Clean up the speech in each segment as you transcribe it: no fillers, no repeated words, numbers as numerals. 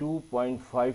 2.5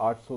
800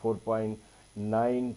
4.9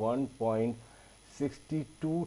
1.62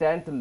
10th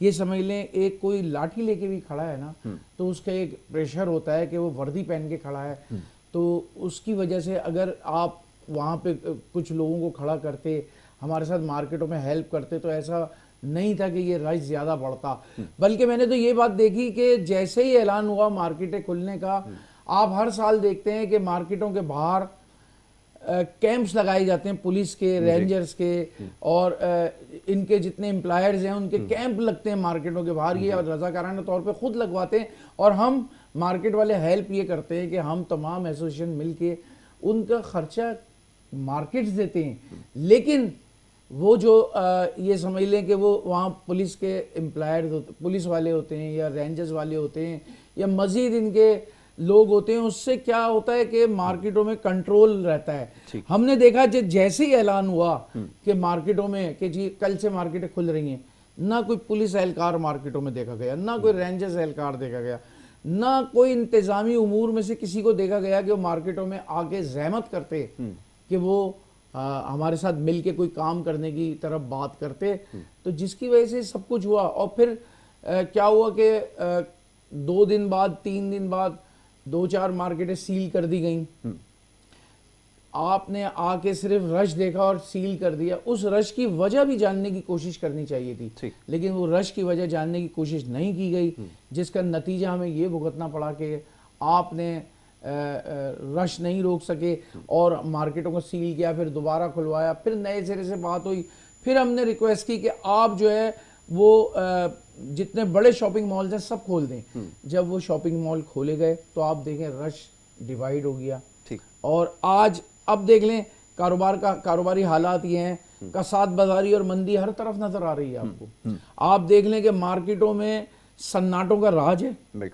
یہ سمجھ لیں ایک کوئی لاٹھی لے کے بھی کھڑا ہے نا تو اس کا ایک پریشر ہوتا ہے کہ وہ وردی پہن کے کھڑا ہے, تو اس کی وجہ سے اگر آپ وہاں پہ کچھ لوگوں کو کھڑا کرتے, ہمارے ساتھ مارکیٹوں میں ہیلپ کرتے, تو ایسا نہیں تھا کہ یہ رش زیادہ بڑھتا. بلکہ میں نے تو یہ بات دیکھی کہ جیسے ہی اعلان ہوا مارکیٹیں کھلنے کا, آپ ہر سال دیکھتے ہیں کہ مارکیٹوں کے باہر کیمپس لگائے جاتے ہیں پولیس کے, رینجرز کے, اور ان کے جتنے امپلائرز ہیں ان کے کیمپ لگتے ہیں مارکیٹوں کے باہر. یہ رضاکارانہ طور پہ خود لگواتے ہیں, اور ہم مارکیٹ والے ہیلپ یہ کرتے ہیں کہ ہم تمام ایسوسیشن مل کے ان کا خرچہ مارکیٹس دیتے ہیں. لیکن وہ جو یہ سمجھ لیں کہ وہ وہاں پولیس کے امپلائرز پولیس والے ہوتے ہیں یا رینجرز والے ہوتے ہیں یا مزید ان کے لوگ ہوتے ہیں, اس سے کیا ہوتا ہے کہ مارکیٹوں میں کنٹرول رہتا ہے. ہم نے دیکھا جیسے ہی اعلان ہوا کہ مارکیٹوں میں کہ جی کل سے مارکیٹیں کھل رہی ہیں, نہ کوئی پولیس اہلکار مارکیٹوں میں دیکھا گیا, نہ کوئی رینجرز اہلکار دیکھا گیا, نہ کوئی انتظامی امور میں سے کسی کو دیکھا گیا کہ وہ مارکیٹوں میں آ کے زحمت کرتے کہ وہ ہمارے ساتھ مل کے کوئی کام کرنے کی طرف بات کرتے. تو جس کی وجہ سے سب کچھ ہوا. اور پھر کیا ہوا کہ 2 دن بعد 3 دن بعد 2-4 مارکیٹیں سیل کر دی گئیں. آپ نے آ کے صرف رش دیکھا اور سیل کر دیا. اس رش کی وجہ بھی جاننے کی کوشش کرنی چاہیے تھی, لیکن وہ رش کی وجہ جاننے کی کوشش نہیں کی گئی, جس کا نتیجہ ہمیں یہ بھگتنا پڑا کہ آپ نے رش نہیں روک سکے اور مارکیٹوں کو سیل کیا, پھر دوبارہ کھلوایا, پھر نئے سرے سے بات ہوئی. پھر ہم نے ریکویسٹ کی کہ آپ جو ہے وہ جتنے بڑے شاپنگ مالز ہیں سب کھول دیں. جب وہ شاپنگ مال کھولے گئے تو آپ دیکھیں رش ڈیوائیڈ ہو گیا. اور آج اب دیکھ لیں کاروباری حالات یہ ہیں, کساد بازاری اور مندی ہر طرف نظر آ رہی ہے آپ کو. آپ دیکھ لیں کہ مارکیٹوں میں سناٹوں کا راج ہے.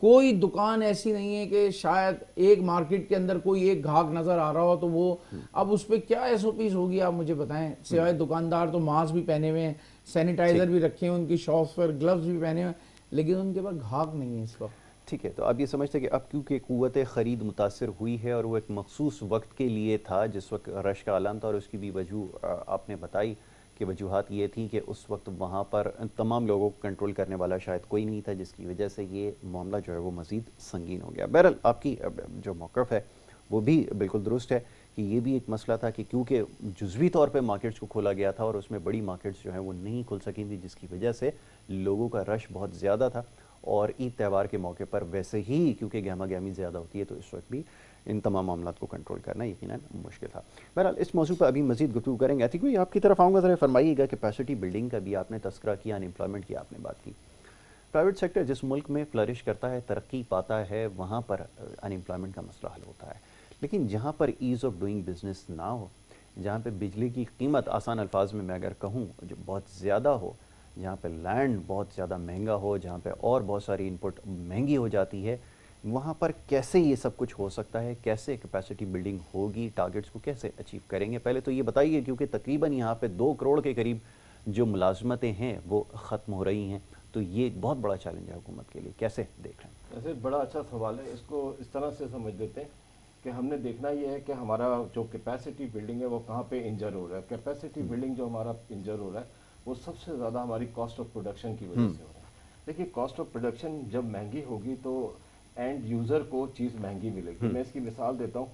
کوئی دکان ایسی نہیں ہے کہ شاید ایک مارکیٹ کے اندر کوئی ایک گھاک نظر آ رہا ہو تو وہ اب اس پہ کیا ایس او پیز ہوگی آپ مجھے بتائیں. سوائے دکاندار تو ماسک بھی پہنے ہوئے ہیں, سینیٹائزر بھی رکھے ہیں ان کی شاپس پر, گلوز بھی پہنے ہوئے ہیں, لیکن ان کے پاس گھاک نہیں ہے اس وقت. ٹھیک ہے, تو آپ یہ سمجھتے ہیں کہ اب کیونکہ قوت خرید متاثر ہوئی ہے اور وہ ایک مخصوص وقت کے لیے تھا جس وقت رش کا اعلان تھا, اور اس کی بھی وجہ آپ نے بتائی کہ وجوہات یہ تھیں کہ اس وقت وہاں پر تمام لوگوں کو کنٹرول کرنے والا شاید کوئی نہیں تھا, جس کی وجہ سے یہ معاملہ جو ہے وہ مزید سنگین ہو گیا. بہرحال آپ کی جو موقف ہے وہ بھی بالکل درست ہے کہ یہ بھی ایک مسئلہ تھا کہ کیونکہ جزوی طور پہ مارکیٹس کو کھولا گیا تھا اور اس میں بڑی مارکیٹس جو ہیں وہ نہیں کھل سکیں تھیں, جس کی وجہ سے لوگوں کا رش بہت زیادہ تھا. اور عید تہوار کے موقع پر ویسے ہی کیونکہ گہما گہمی زیادہ ہوتی ہے تو اس وقت بھی ان تمام معاملات کو کنٹرول کرنا یقیناً مشکل تھا. بہرحال اس موضوع پر ابھی مزید گفتگو کریں گے. عتیق بھائی آپ کی طرف آؤں گا, ذرا فرمائیے گا کیپیسٹی بلڈنگ کا بھی آپ نے تذکرہ کیا, ان امپلائمنٹ کی آپ نے بات کی. پرائیویٹ سیکٹر جس ملک میں فلرش کرتا ہے, ترقی پاتا ہے, وہاں پر ان امپلائمنٹ کا مسئلہ حل ہوتا ہے. لیکن جہاں پر ایز آف ڈوئنگ بزنس نہ ہو, جہاں پہ بجلی کی قیمت آسان الفاظ میں اگر کہوں جو بہت زیادہ ہو, جہاں پہ لینڈ بہت زیادہ مہنگا ہو, جہاں پہ اور بہت ساری انپٹ مہنگی ہو جاتی ہے, وہاں پر کیسے یہ سب کچھ ہو سکتا ہے, کیسے کیپیسٹی بلڈنگ ہوگی, ٹارگٹس کو کیسے اچیو کریں گے؟ پہلے تو یہ بتائیے کیونکہ تقریباً یہاں پہ 2 کروڑ کے قریب جو ملازمتیں ہیں وہ ختم ہو رہی ہیں, تو یہ ایک بہت بڑا چیلنج ہے حکومت کے لیے, کیسے دیکھ رہے ہیں؟ ایسے بڑا اچھا سوال ہے. اس کو اس طرح سے سمجھ لیتے ہیں کہ ہم نے دیکھنا یہ ہے کہ ہمارا جو کیپیسٹی بلڈنگ ہے وہ کہاں پہ انجر ہو رہا ہے. کیپیسٹی بلڈنگ جو ہمارا انجر ہو رہا ہے وہ سب سے زیادہ ہماری کاسٹ آف پروڈکشن کی وجہ سے ہو رہا ہے. دیکھیے کاسٹ آف پروڈکشن جب مہنگی ہوگی تو اینڈ یوزر کو چیز مہنگی ملے گی. میں اس کی مثال دیتا ہوں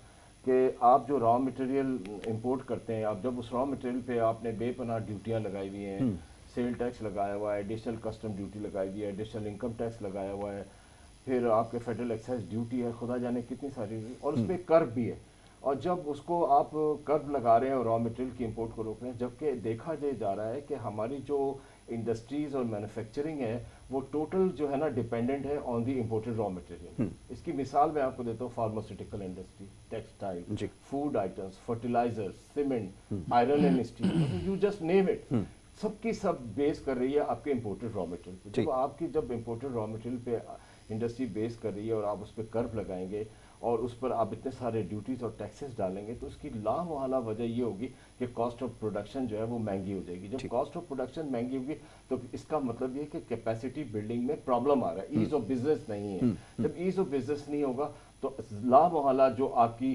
کہ آپ جو را مٹیریل امپورٹ کرتے ہیں, آپ جب اس را مٹیریل پہ آپ نے بے پناہ ڈیوٹیاں لگائی ہوئی ہیں, سیل ٹیکس لگایا ہوا ہے, ایڈیشنل کسٹم ڈیوٹی لگائی ہوئی ہے, ایڈیشنل انکم ٹیکس لگایا ہوا ہے, پھر آپ کے فیڈرل ایکسائز ڈیوٹی ہے, خدا جانے کتنی ساری, اور اس پہ کرب بھی ہے. اور جب اس کو آپ کرب لگا رہے ہیں اور را مٹیریل کی امپورٹ کو روک رہے ہیں, جبکہ دیکھا جا رہا ہے کہ ہماری جو انڈسٹریز اور مینوفیکچرنگ ہے وہ ٹوٹل جو ہے نا ڈیپینڈنٹ ہے آن دی امپورٹڈ را مٹیریل. اس کی مثال میں آپ کو دیتا ہوں, pharmaceutical industry, textile, food items, fertilizer, cement, iron and steel, you just name it, سب کی سب بیس کر رہی ہے آپ کے امپورٹڈ را مٹیریل پہ. جب آپ کی جب امپورٹڈ را مٹیریل پہ انڈسٹری بیس کر رہی ہے اور آپ اس پہ کرب لگائیں گے اور اس پر آپ اتنے سارے ڈیوٹیز اور ٹیکسز ڈالیں گے, تو اس کی لامحالہ وجہ یہ ہوگی کہ کاسٹ آف پروڈکشن جو ہے وہ مہنگی ہو جائے گی. جب کاسٹ آف پروڈکشن مہنگی ہوگی تو اس کا مطلب یہ کہ کیپیسٹی بلڈنگ میں پرابلم آ رہا ہے, ایز آف بزنس نہیں ہے. جب ایز آف بزنس نہیں ہوگا تو لامحالہ جو آپ کی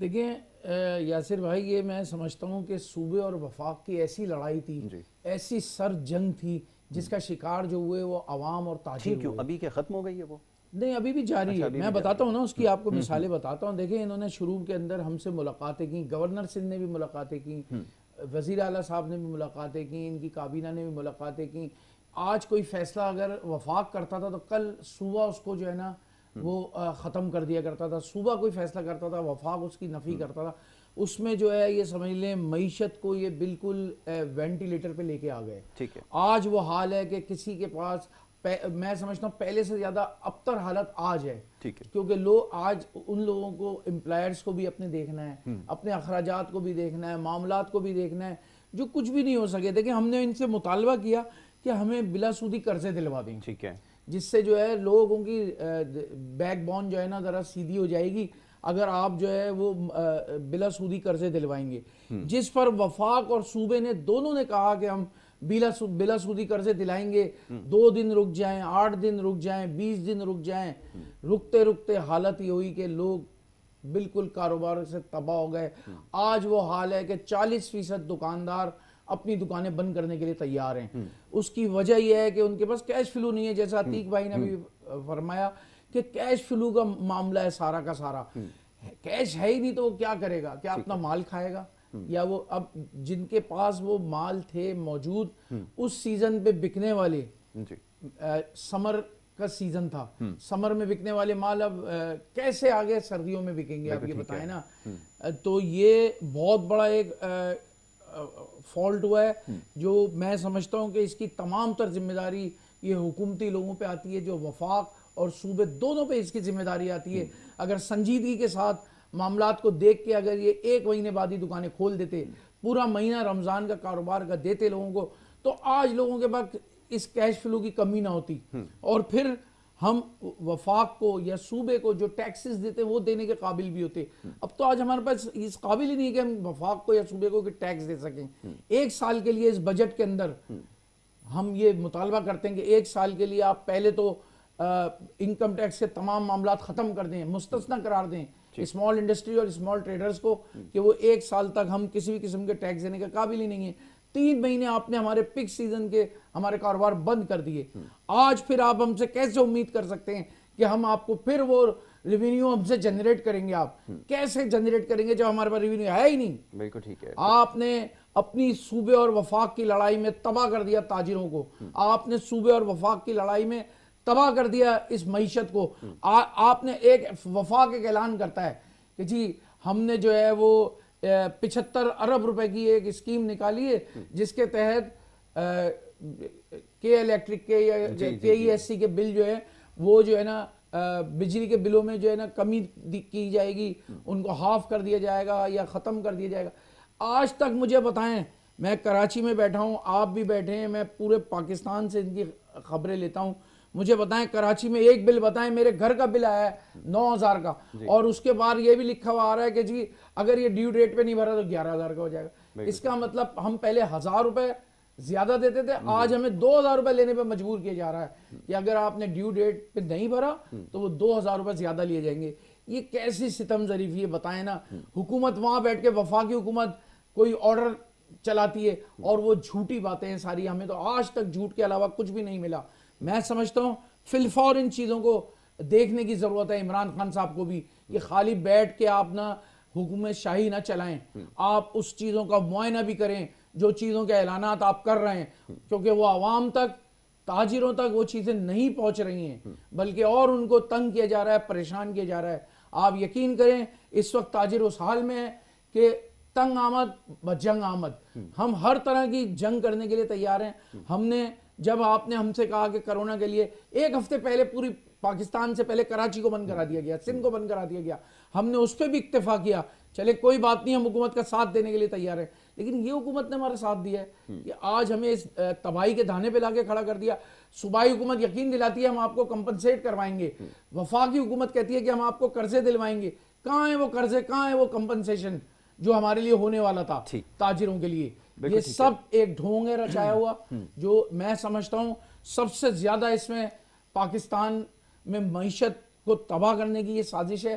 دیکھیں یاسر بھائی، یہ میں سمجھتا ہوں کہ صوبے اور وفاق کی ایسی لڑائی تھی، ایسی سر جنگ تھی جس کا شکار جو ہوئے وہ عوام اور تاجر کیوں ابھی کیا ختم ہو گئی ہے وہ؟ نہیں، ابھی بھی جاری ہے. میں بتاتا ہوں نا، اس کی آپ کو مثالیں بتاتا ہوں. دیکھیں انہوں نے شروع کے اندر ہم سے ملاقاتیں کی، گورنر سندھ نے بھی ملاقاتیں کی، وزیر اعلیٰ صاحب نے بھی ملاقاتیں کی، ان کی کابینہ نے بھی ملاقاتیں کی. آج کوئی فیصلہ اگر وفاق کرتا تھا تو کل صوبہ اس کو جو ہے نا وہ ختم کر دیا کرتا تھا. صوبہ کوئی فیصلہ کرتا تھا، وفاق اس کی نفی کرتا تھا. اس میں جو ہے یہ سمجھ لیں معیشت کو یہ بالکل وینٹیلیٹر پہ لے کے آ گئے. ٹھیک ہے. آج وہ حال ہے کہ کسی کے پاس، میں سمجھتا ہوں پہلے سے زیادہ ابتر حالت آج ہے. ٹھیک ہے. کیونکہ لوگ آج ان لوگوں کو، امپلائرز کو بھی اپنے دیکھنا ہے، اپنے اخراجات کو بھی دیکھنا ہے، معاملات کو بھی دیکھنا ہے، جو کچھ بھی نہیں ہو سکے. دیکھیں ہم نے ان سے مطالبہ کیا کہ ہمیں بلا سودی قرضے دلوا دیں. ٹھیک ہے. جس سے جو ہے لوگوں کی بیک بون جو ہے نا ذرا سیدھی ہو جائے گی اگر آپ جو ہے وہ بلا سودی قرضے دلوائیں گے. جس پر وفاق اور صوبے نے دونوں نے کہا کہ ہم بلا سودی قرضے دلائیں گے. 2 دن رک جائیں، 8 دن رک جائیں، 20 دن رک جائیں. رکتے رکتے حالت یہ ہوئی کہ لوگ بالکل کاروبار سے تباہ ہو گئے. آج وہ حال ہے کہ 40% دکاندار اپنی دکانیں بند کرنے کے لیے تیار ہیں. اس کی وجہ یہ ہے کہ ان کے پاس کیش فلو نہیں ہے. جیسا عتیق بھائی نے بھی فرمایا کہ کیش فلو کا معاملہ ہے سارا کا سارا. کیش ہے ہی نہیں تو وہ کیا کرے گا؟ کیا اپنا مال کھائے گا؟ یا وہ اب جن کے پاس وہ مال تھے موجود اس سیزن پہ بکنے والے، سمر کا سیزن تھا، سمر میں بکنے والے مال اب کیسے آگے سردیوں میں بکیں گے؟ آپ یہ بتائیں نا. تو یہ بہت بڑا ایک فالٹ ہوا ہے جو میں سمجھتا ہوں کہ اس کی تمام تر ذمہ داری یہ حکومتی لوگوں پہ آتی ہے، جو وفاق اور صوبے دونوں پہ اس کی ذمہ داری آتی ہے. اگر سنجیدگی کے ساتھ معاملات کو دیکھ کے اگر یہ 1 مہینے بعد ہی دکانیں کھول دیتے، پورا مہینہ رمضان کا کاروبار کا دیتے لوگوں کو، تو آج لوگوں کے پاس اس کیش فلو کی کمی نہ ہوتی. اور پھر ہم وفاق کو یا صوبے کو جو ٹیکسز دیتے وہ دینے کے قابل بھی ہوتے. اب تو آج ہمارے پاس اس قابل ہی نہیں کہ ہم وفاق کو یا صوبے کو ٹیکس دے سکیں. 1 سال کے لیے اس بجٹ کے اندر ہم یہ مطالبہ کرتے ہیں کہ 1 سال کے لیے آپ پہلے تو انکم ٹیکس کے تمام معاملات ختم کر دیں، مستثنی قرار دیں اسمال انڈسٹری اور اسمال ٹریڈرز کو کہ وہ 1 سال تک ہم کسی بھی قسم کے ٹیکس دینے کے قابل ہی نہیں ہیں. 3 مہینے آپ نے ہمارے پک سیزن کے ہمارے کاروبار بند کر دیے. آج پھر آپ ہم سے کیسے امید کر سکتے ہیں کہ ہم آپ کو پھر وہ ریونیو ہم سے جنریٹ کریں گے؟ آپ کیسے جنریٹ کریں گے جب ہمارے پاس ریونیو ہے ہی نہیں؟ بالکل ٹھیک ہے. آپ نے اپنی صوبے اور وفاق کی لڑائی میں تباہ کر دیا تاجروں کو. آپ نے صوبے اور وفاق کی لڑائی میں تباہ کر دیا اس معیشت کو. آپ نے ایک وفاق ایک اعلان کرتا ہے کہ جی ہم نے جو ہے وہ 75 ارب روپے کی ایک اسکیم نکالی ہے جس کے تحت کے الیکٹرک کے یا کے ای ایس سی کے بل جو ہے وہ جو ہے نا بجلی کے بلوں میں جو ہے نا کمی کی جائے گی، ان کو ہاف کر دیا جائے گا یا ختم کر دیا جائے گا. آج تک مجھے بتائیں، میں کراچی میں بیٹھا ہوں، آپ بھی بیٹھے ہیں، میں پورے پاکستان سے ان کی خبریں لیتا ہوں. مجھے بتائیں کراچی میں ایک بل بتائیں، میرے گھر کا بل آیا ہے 9,000 کا، اور اس کے بعد یہ بھی لکھا ہوا آ رہا ہے کہ جی اگر یہ ڈیو ڈیٹ پہ نہیں بھرا تو 11,000 کا ہو جائے گا. اس کا مطلب ہم پہلے 1,000 روپے زیادہ دیتے تھے، آج ہمیں 2,000 روپے لینے پہ مجبور کیا جا رہا ہے کہ اگر آپ نے ڈیو ڈیٹ پہ نہیں بھرا تو وہ 2,000 روپے زیادہ لیے جائیں گے. یہ کیسی ستم ظریفی ہے بتائیں نا. حکومت وہاں بیٹھ کے، وفاقی حکومت کوئی آرڈر چلاتی ہے اور وہ جھوٹی باتیں ہیں ساری. ہمیں تو آج تک جھوٹ کے علاوہ کچھ بھی نہیں ملا. میں سمجھتا ہوں فی الفور ان چیزوں کو دیکھنے کی ضرورت ہے عمران خان صاحب کو بھی، کہ خالی بیٹھ کے آپ نہ حکومت شاہی نہ چلائیں، آپ اس چیزوں کا معائنہ بھی کریں جو چیزوں کے اعلانات آپ کر رہے ہیں، کیونکہ وہ عوام تک، تاجروں تک وہ چیزیں نہیں پہنچ رہی ہیں بلکہ اور ان کو تنگ کیا جا رہا ہے، پریشان کیا جا رہا ہے. آپ یقین کریں اس وقت تاجر اس حال میں ہے کہ تنگ آمد جنگ آمد. ہم ہر طرح کی جنگ کرنے کے لیے تیار ہیں. ہم نے جب آپ نے ہم سے کہا کہ کرونا کے لیے 1 ہفتے پہلے پوری پاکستان سے پہلے کراچی کو بند کرا دیا گیا، سندھ کو بند کرا دیا گیا، ہم نے اس پہ بھی اکتفا کیا. چلے کوئی بات نہیں، ہم حکومت کا ساتھ دینے کے لیے تیار ہیں. لیکن یہ حکومت نے ہمارا ساتھ دیا ہے کہ آج ہمیں اس تباہی کے دھانے پہ لا کے کھڑا کر دیا. صوبائی حکومت یقین دلاتی ہے ہم آپ کو کمپنسیٹ کروائیں گے، وفاقی حکومت کہتی ہے کہ ہم آپ کو قرضے دلوائیں گے. کہاں ہیں وہ قرضے، کہاں ہے وہ کمپنسیشن جو ہمارے لیے ہونے والا تھا تاجروں کے لیے؟ یہ سب ایک ڈھونگ ہے رچایا ہوا جو میں سمجھتا ہوں سب سے زیادہ اس میں پاکستان میں معیشت کو تباہ کرنے کی یہ سازش ہے.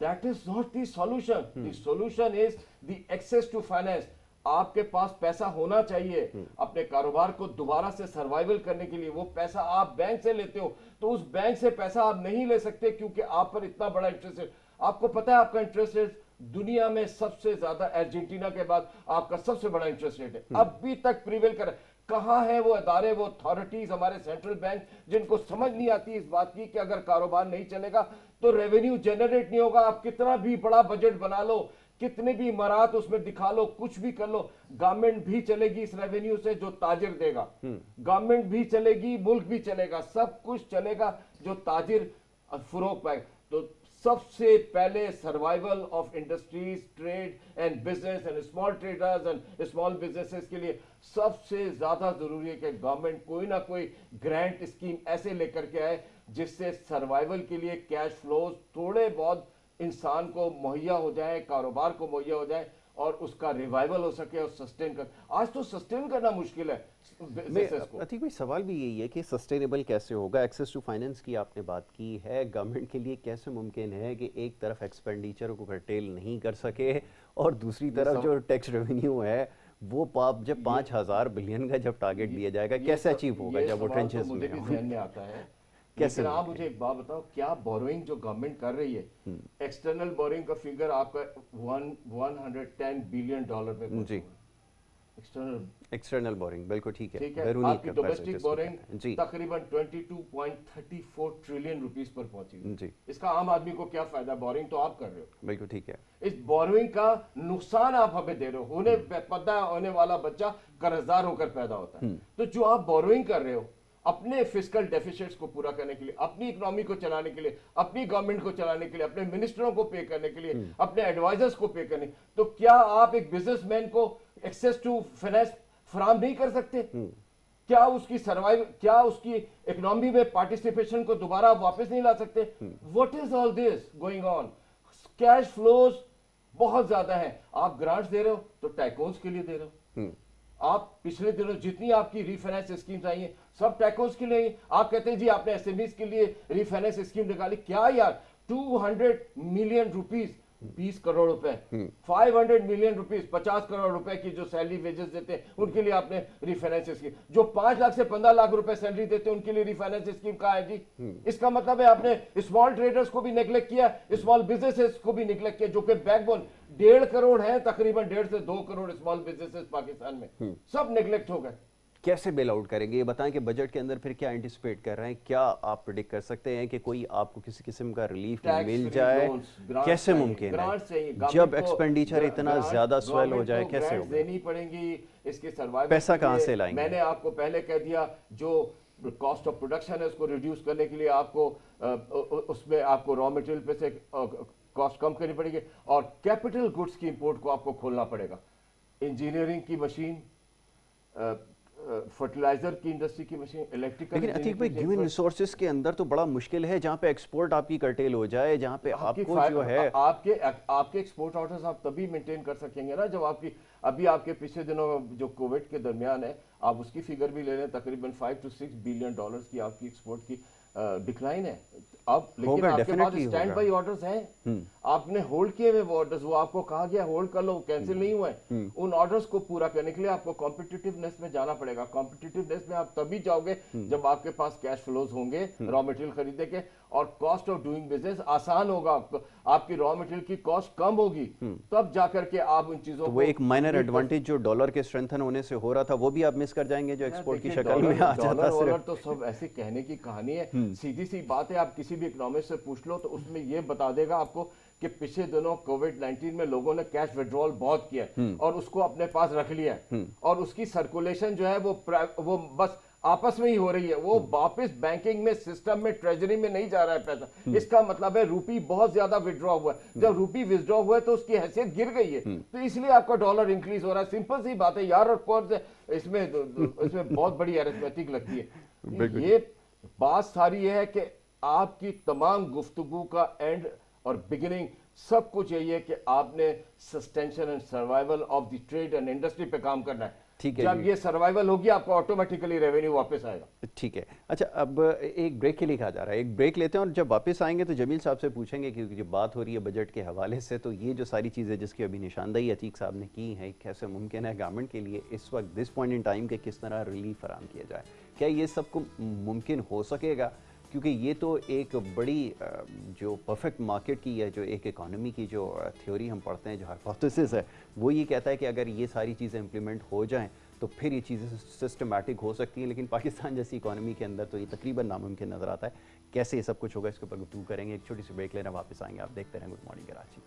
That is not the solution. The solution is the access to finance. آپ کے پاس پیسہ ہونا چاہیے اپنے کاروبار کو دوبارہ سے سروائیول کرنے کے لیے. وہ پیسہ آپ بینک سے لیتے ہو تو اس بینک سے پیسہ آپ نہیں لے سکتے کیونکہ آپ پر اتنا بڑا انٹرسٹ ریٹ. آپ کو پتا ہے آپ کا انٹرسٹ ریٹ دنیا میں سب سے زیادہ ارجنٹینا کے بعد آپ کا سب سے بڑا انٹرسٹ ریٹ ہے. ابھی تک پریویل کر کہاں ہے وہ ادارے, وہ اتھارٹیز, ہمارے سینٹرل بینک جن کو سمجھ نہیں آتی اس بات کی کہ اگر کاروبار نہیں چلے گا تو ریونیو جنریٹ نہیں ہوگا. آپ کتنا بھی بڑا بجٹ بنا لو, کتنے بھی امارات اس میں دکھا لو, کچھ بھی کر لو, گورنمنٹ بھی چلے گی اس ریونیو سے جو تاجر دے گا, گورنمنٹ بھی چلے گی, ملک بھی چلے گا, سب کچھ چلے گا جو تاجر فروغ پائے. تو سب سے پہلے survival of industries, trade and business and small traders and small businesses کے لیے سب سے زیادہ ضروری ہے کہ گورنمنٹ کوئی نہ کوئی گرانٹ اسکیم ایسے لے کر کے آئے جس سے سروائیول کے لیے کیش فلوز تھوڑے بہت انسان کو مہیا ہو جائے, کاروبار کو مہیا ہو جائے اور اس کا ریوائیول ہو سکے اور سسٹین کر. آج تو سسٹین کرنا مشکل ہے بزنسز کو. عتیق بھائی سوال بھی یہی ہے کہ سسٹینیبل کیسے ہوگا؟ ایکسیس ٹو فائنینس کی آپ نے بات کی ہے, گورنمنٹ کے لیے کیسے ممکن ہے کہ ایک طرف ایکسپینڈیچر کو کرٹیل نہیں کر سکے اور دوسری طرف جو ٹیکس ریونیو ہے وہ جب 5000 بلین کا جب ٹارگٹ دیا جائے گا کیسے اچیو ہوگا جب وہ ٹرنچز میں مجھے بھی ذہن میں آتا ہے. لیکن آپ مجھے ایک بات بتاؤ, کیا بوروئنگ جو گورنمنٹ کر رہی ہے, ایکسٹرنل بوروئنگ کا فگر آپ کا $110 بلین میں جی ایکسٹرنل بورنگ بالکل ٹھیک ہے, بیرونی آپ کی ڈومیسٹک بورنگ تقریباً 22.34 ٹریلین روپیز پر پہنچی ہے. اس کا عام آدمی کو کیا فائدہ؟ بورنگ تو آپ کر رہے ہو, بالکل ٹھیک ہے. اس بورنگ کا نقصان آپ ہمیں دے رہے ہو. پیدا ہونے والا بچہ قرضدار ہو کر پیدا ہوتا ہے. تو جو آپ بورنگ کر رہے ہو اپنے فسکل ڈیفیسٹس کو پورا کرنے کے لیے, اپنی اکنامی کو چلانے کے لیے, اپنی گورنمنٹ کو چلانے کے لیے, اپنے منسٹروں کو پے کرنے کے لیے, اپنے ایڈوائزرز کو پے کرنے, تو کیا آپ ایک بزنس مین کو ایکسیس ٹو فائنینس فراہم نہیں کر سکتے؟ کیا اس کی سروائیو, کیا اس کی اکنامی میں پارٹیسپیشن کو دوبارہ واپس نہیں لا سکتے؟ What is all this going on? Cash flows بہت زیادہ ہیں. آپ گرانٹس دے رہے ہو تو ٹیکونس کے لیے دے رہے ہو. آپ پچھلے دنوں جتنی آپ کی ری فائنینس اسکیمز آئی ہیں سب ٹیکونس کے لیے. آپ کہتے ہیں جی آپ نے ایس ایم ایز کے لیے ری فائنینس اسکیم نکالی. کیا یار 200 ملین روپیز, 20 کروڑ روپے, 500 ملین روپیز, 50 کروڑ روپے کی جو سیلری ویجز دیتے ہیں ان کے لیے آپ نے ری فائنینس اسکیم. جو 5 لاکھ سے 15 لاکھ روپے سیلری دیتے ہیں ان کے لیے ری فائنینس اسکیم کہاں ہے جی؟ اس کا مطلب ہے آپ نے اسمال ٹریڈرز کو بھی نیگلیکٹ کیا, اسمال بزنسز کو بھی نیگلیکٹ کیا جو کہ بیک بون 1.5 کروڑ ہیں, تقریباً 1.5 سے 2 کروڑ اسمال بزنسز پاکستان میں, سب نیگلیکٹ ہو گئے. کیسے بیل آؤٹ کریں گے یہ بتائیں کہ بجٹ کے اندر پھر کیا انٹیسپیٹ کر رہے ہیں؟ کیا آپ پریڈکٹ کر سکتے ہیں کہ کوئی آپ کو کسی قسم کا ریلیف مل جائے؟ کیسے ممکن ہے جب ایکسپینڈیچر اتنا زیادہ سویل ہو جائے؟ کیسے ہوگا؟ دینی پڑیں گی اس کی سروائیول. پیسہ کہاں سے لائیں گے؟ میں نے آپ کو پہلے کہہ دیا جو کاسٹ آف پروڈکشن ہے اس کو ریڈیوس کرنے کے لیے آپ کو اس میں آپ کو را مٹیریل پہ سے کاسٹ کم کرنی پڑے گی اور کیپٹل گڈس کی امپورٹ کو آپ کو کھولنا پڑے گا. انجینئرنگ کی مشین, فرٹیلائزر کی انڈسٹری کی مشین, الیکٹریکل. لیکن عتیق بھائی ہیومن ریسورسز کے اندر تو بڑا مشکل ہے جہاں پہ ایکسپورٹ آپ کی کرٹیل ہو جائے, جہاں پہ آپ کو جو ہے آپ کے ایکسپورٹ آرڈرز آپ تبھی مینٹین کر سکیں گے نا جب آپ کی ابھی آپ کے پچھلے دنوں جو کووڈ کے درمیان ہے آپ اس کی فگر بھی لے لیں, تقریباً $5 to $6 بلین کی آپ کی ایکسپورٹ کی ڈکلائن ہے. اب لیکن آپ کے پاس اسٹینڈ بائی آرڈرز ہیں, آپ نے ہولڈ کیے ہوئے وہ آرڈرز, وہ آپ کو کہا گیا ہولڈ کر لو, کینسل نہیں ہوئے. ان آرڈرز کو پورا کرنے کے لیے آپ کو کمپٹیٹیونیس میں جانا پڑے گا. کمپٹیٹیونیس میں آپ تبھی جاؤ گے جب آپ کے پاس کیش فلوز ہوں گے را مٹیریل خریدے کے, اور کاسٹ آف ڈوئنگ بزنس آسان ہوگا, آپ کی را مٹیریل کی کاسٹ کم ہوگی, تب جا کر کے آپ ان چیزوں کو. وہ ایک مائنر ایڈوانٹیج جو ڈالر کے اسٹرینتھن ہونے سے ہو رہا تھا وہ بھی آپ مس کر جائیں گے جو ایکسپورٹ کی شکل میں آ جاتا ہے. ڈالر تو سب ایسے کہنے کی کہانی ہے, سیدھی سی بات ہے. آپ کسی بھی اکنامسٹ سے پوچھ لو تو اس میں یہ بتا دے گا آپ کو کہ پچھلے دنوں کووڈ-19 میں لوگوں نے کیش وڈرال بہت کیا ہے اور اس کو اپنے پاس رکھ لیا ہے, اور اس کی سرکولیشن جو ہے وہ بس آپس میں ہی ہو رہی ہے, وہ واپس بینکنگ میں سسٹم میں ٹریجری میں نہیں جا رہا ہے پیسہ. اس کا مطلب ہے روپی بہت زیادہ ودرا ہوا ہے. جب روپی ودرا ہوا ہے تو اس کی حیثیت گر گئی ہے, تو اس لیے آپ کا ڈالر انکریز ہو رہا ہے. سمپل سی بات ہے یار, اور اس میں بہت بڑی ایرتھمیٹک لگتی ہے. یہ بات ساری یہ ہے کہ آپ کی تمام گفتگو کا اینڈ اور بگننگ سب کچھ یہی ہے کہ آپ نے sustention and survival of the trade and industry پہ کام کرنا ہے. ٹھیک ہے جب یہ سروائیول ہوگی آپ کو آٹومیٹیکلی ریونیو واپس آئے گا. ٹھیک ہے. اچھا اب ایک بریک کے لیے کہا جا رہا ہے, ایک بریک لیتے ہیں اور جب واپس آئیں گے تو جمیل صاحب سے پوچھیں گے, کیونکہ جب بات ہو رہی ہے بجٹ کے حوالے سے تو یہ جو ساری چیزیں جس کی ابھی نشاندہی عتیق صاحب نے کی ہیں, کیسے ممکن ہے گورنمنٹ کے لیے اس وقت دس پوائنٹ ان ٹائم کے کس طرح ریلیف فراہم کیا جائے, کیا یہ سب کو ممکن ہو سکے گا؟ کیونکہ یہ تو ایک بڑی جو پرفیکٹ مارکیٹ کی ہے, جو ایک اکانومی کی جو تھیوری ہم پڑھتے ہیں, جو ہائپوتھیسس ہے, وہ یہ کہتا ہے کہ اگر یہ ساری چیزیں امپلیمنٹ ہو جائیں تو پھر یہ چیزیں سسٹمیٹک ہو سکتی ہیں. لیکن پاکستان جیسی اکانومی کے اندر تو یہ تقریباً ناممکن نظر آتا ہے. کیسے یہ سب کچھ ہوگا اس کے اوپر گفتگو کریں گے. ایک چھوٹی سی بریک لینا, واپس آئیں گے. آپ دیکھتے رہیں گڈ مارننگ کراچی.